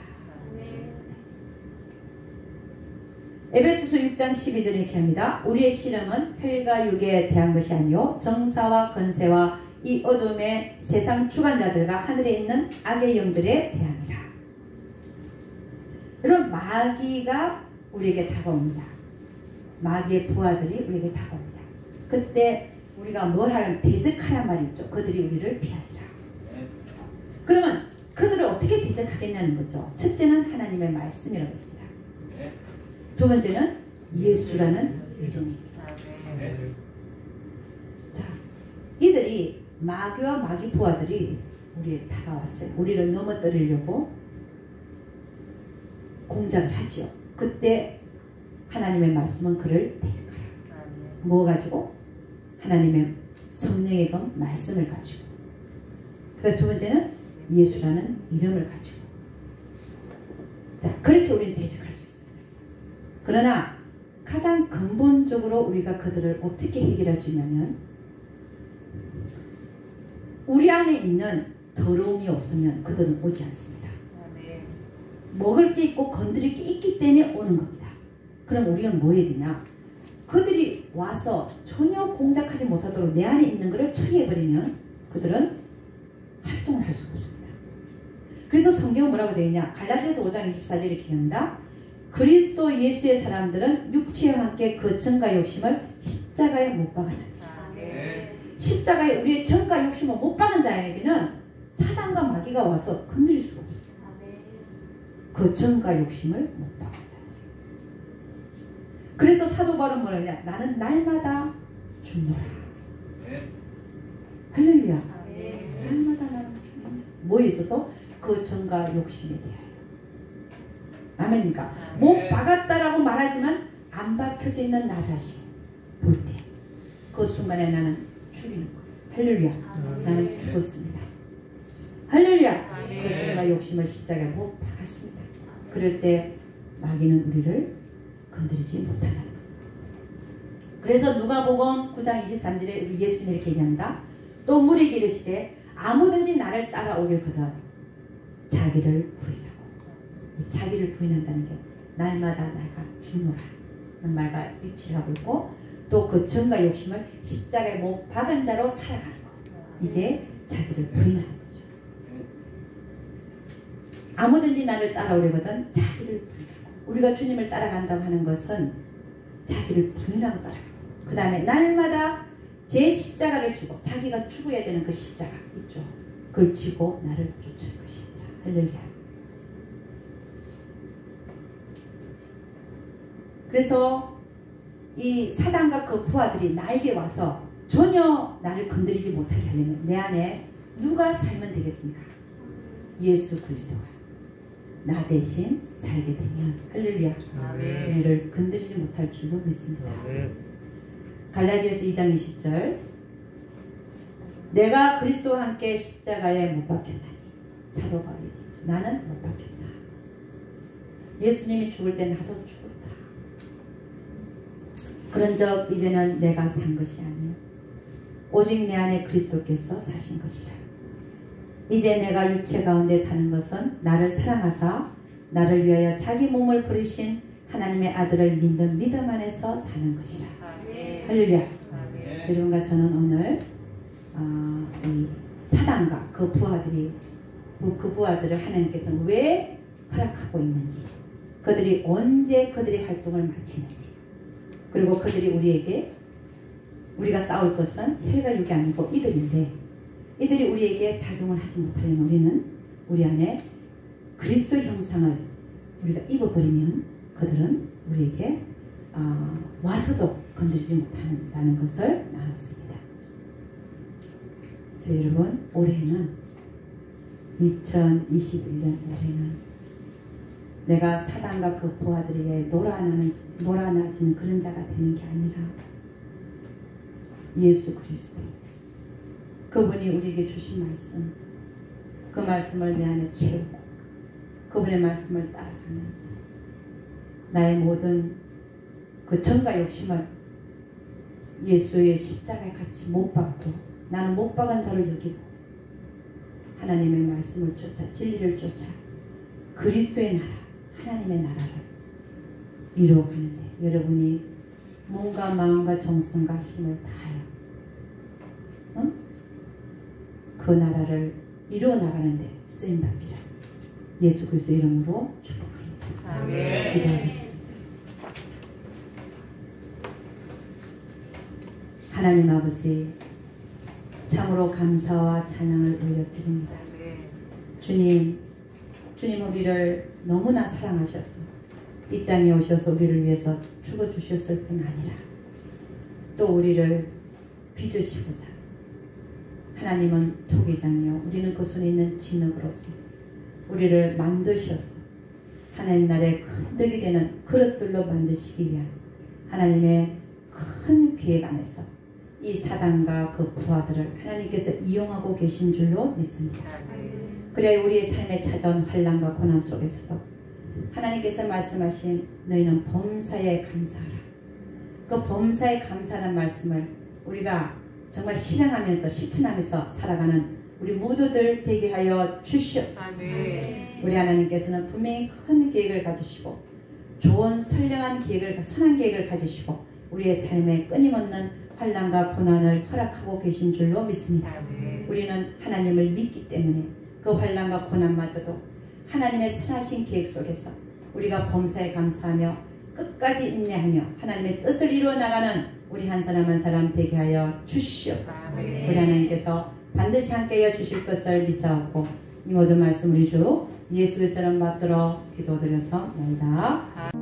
에베소서 6장 12절 이렇게 합니다. 우리의 씨름은 혈과 육에 대한 것이 아니요 정사와 권세와 이 어둠의 세상 주관자들과 하늘에 있는 악의 영들에 대함이라. 여러분 마귀가 우리에게 다가옵니다. 마귀의 부하들이 우리에게 다가옵니다. 그때 우리가 뭘 하려면 대적하란 말이 있죠. 그들이 우리를 피하리라. 그러면 그들을 어떻게 대적하겠냐는 거죠. 첫째는 하나님의 말씀이라고 했습니다. 두 번째는 예수라는 이름입니다. 이들이 마귀와 마귀 부하들이 우리에 다가왔어요. 우리를 넘어뜨리려고 공작을 하지요. 그때 하나님의 말씀은 그를 대적하라. 뭐 가지고? 하나님의 성령의 검 말씀을 가지고. 그 두 번째는 예수라는 이름을 가지고. 자, 그렇게 우리는 대적할 수 있어요. 그러나 가장 근본적으로 우리가 그들을 어떻게 해결할 수 있냐면, 우리 안에 있는 더러움이 없으면 그들은 오지 않습니다. 먹을 게 있고 건드릴 게 있기 때문에 오는 겁니다. 그럼 우리가 뭐 해야 되냐? 그들이 와서 전혀 공작하지 못하도록 내 안에 있는 것을 처리해버리면 그들은 활동을 할 수가 없습니다. 그래서 성경은 뭐라고 되어 있냐? 갈라디아서 5장 24절에 이렇게 합니다. 그리스도 예수의 사람들은 육체와 함께 그 정과 욕심을 십자가에 못 박았다. 십자가에 우리의 정과 욕심을 못 박은 자에게는 사단과 마귀가 와서 건드릴 수가 없어요. 그 정과 욕심을 못 박은 자. 그래서 사도 바울은 뭐라 하냐? 나는 날마다 죽노라. 할렐루야. 날마다 나는 죽노라. 뭐에 있어서? 그 정과 욕심에 대하여. 아멘입니까? 못 박았다라고 말하지만 안 박혀져 있는 나 자신 볼 때 그 순간에 나는 죽이는 거예요. 할렐루야. 나는 죽었습니다. 할렐루야. 그 정과 욕심을 십자가에 못 박았습니다. 그럴 때 마귀는 우리를 건드리지 못하는 거예요. 그래서 누가복음 9장 23절에 우리 예수님이 이렇게 얘기합니다. 또 무리에게 이르시되 아무든지 나를 따라오려거든 자기를 부인하고. 이 자기를 부인한다는 게 날마다 내가 죽노라 는 말과 일치를 하고 있고, 또 그 정과 욕심을 십자가에 못 박은 자로 살아가는 거. 이게 자기를 부인하는 거죠. 아무든지 나를 따라오려거든 자기를 부인하고. 우리가 주님을 따라간다고 하는 것은 자기를 부인하고 따라가고, 그 다음에 날마다 제 십자가를 지고, 자기가 죽어야 되는 그 십자가 있죠. 그걸 지고 나를 쫓을 것입니다. 할렐루야. 그래서 이 사단과 그 부하들이 나에게 와서 전혀 나를 건드리지 못하게 하려면 내 안에 누가 살면 되겠습니까? 예수 그리스도가 나 대신 살게 되면, 할렐루야, 우리를 건드리지 못할 줄로 믿습니다. 갈라디아서 2장 20절, 내가 그리스도와 함께 십자가에 못 박혔다니. 사도 바울이 얘기했죠. 나는 못 박혔다. 예수님이 죽을 때 나도 죽었다. 그런즉 이제는 내가 산 것이 아니요 오직 내 안에 그리스도께서 사신 것이라. 이제 내가 육체 가운데 사는 것은 나를 사랑하사 나를 위하여 자기 몸을 부르신 하나님의 아들을 믿는 믿음 안에서 사는 것이라. 할렐루야. 여러분과 저는 오늘 이 사단과 그 부하들이, 그 부하들을 하나님께서는 왜 허락하고 있는지, 그들이 언제 그들의 활동을 마치는지, 그리고 그들이 우리에게, 우리가 싸울 것은 혈과 육이 아니고 이들인데, 이들이 우리에게 작용을 하지 못하려면 우리는 우리 안에 그리스도 형상을 우리가 입어버리면 그들은 우리에게 와서도 건드리지 못한다는 것을 나눴습니다. 그래서 여러분, 올해는 2021년 올해는 내가 사단과 그 부하들에게 놀아나지는 그런 자가 되는 게 아니라 예수 그리스도, 그분이 우리에게 주신 말씀, 그 말씀을 내 안에 채우고 그분의 말씀을 따라가면서 나의 모든 그 정과 욕심을 예수의 십자가에 같이 못 박고, 나는 못 박은 자를 여기고 하나님의 말씀을 쫓아, 진리를 쫓아 그리스도의 나라, 하나님의 나라를 이루어가는데 여러분이 몸과 마음과 정성과 힘을 다하여 그 나라를 이루어 나가는데 쓰임받기를 예수 그리스도 이름으로 축복합니다. 아멘. 기도하겠습니다. 하나님 아버지, 참으로 감사와 찬양을 올려드립니다. 주님, 주님 우리를 너무나 사랑하셔서 이 땅에 오셔서 우리를 위해서 죽어주셨을 뿐 아니라 또 우리를 빚으시고자 하나님은 토기장이요 우리는 그 손에 있는 진흙으로서 우리를 만드셨어. 하나님 나라의 큰 덕이 되는 그릇들로 만드시기 위한 하나님의 큰 계획 안에서 이 사단과 그 부하들을 하나님께서 이용하고 계신 줄로 믿습니다. 그래야 우리의 삶에 찾아온 환난과 고난 속에서도 하나님께서 말씀하신 너희는 범사에 감사하라. 그 범사에 감사하는 말씀을 우리가 정말 실행하면서 실천하면서 살아가는 우리 모두들 되게 하여 주시옵소서. 우리 하나님께서는 분명히 큰 계획을 가지시고 좋은 선량한 계획을 선한 계획을 가지시고 우리의 삶에 끊임없는 환난과 고난을 허락하고 계신 줄로 믿습니다. 우리는 하나님을 믿기 때문에 그 환난과 고난마저도 하나님의 선하신 계획 속에서 우리가 범사에 감사하며 끝까지 인내하며 하나님의 뜻을 이루어 나가는 우리 한 사람 한 사람 되게 하여 주시옵소서. 우리 하나님께서 반드시 함께하여 주실 것을 믿사옵고 이 모든 말씀 우리 주 예수의 사람 받들어 기도드려서 나이다.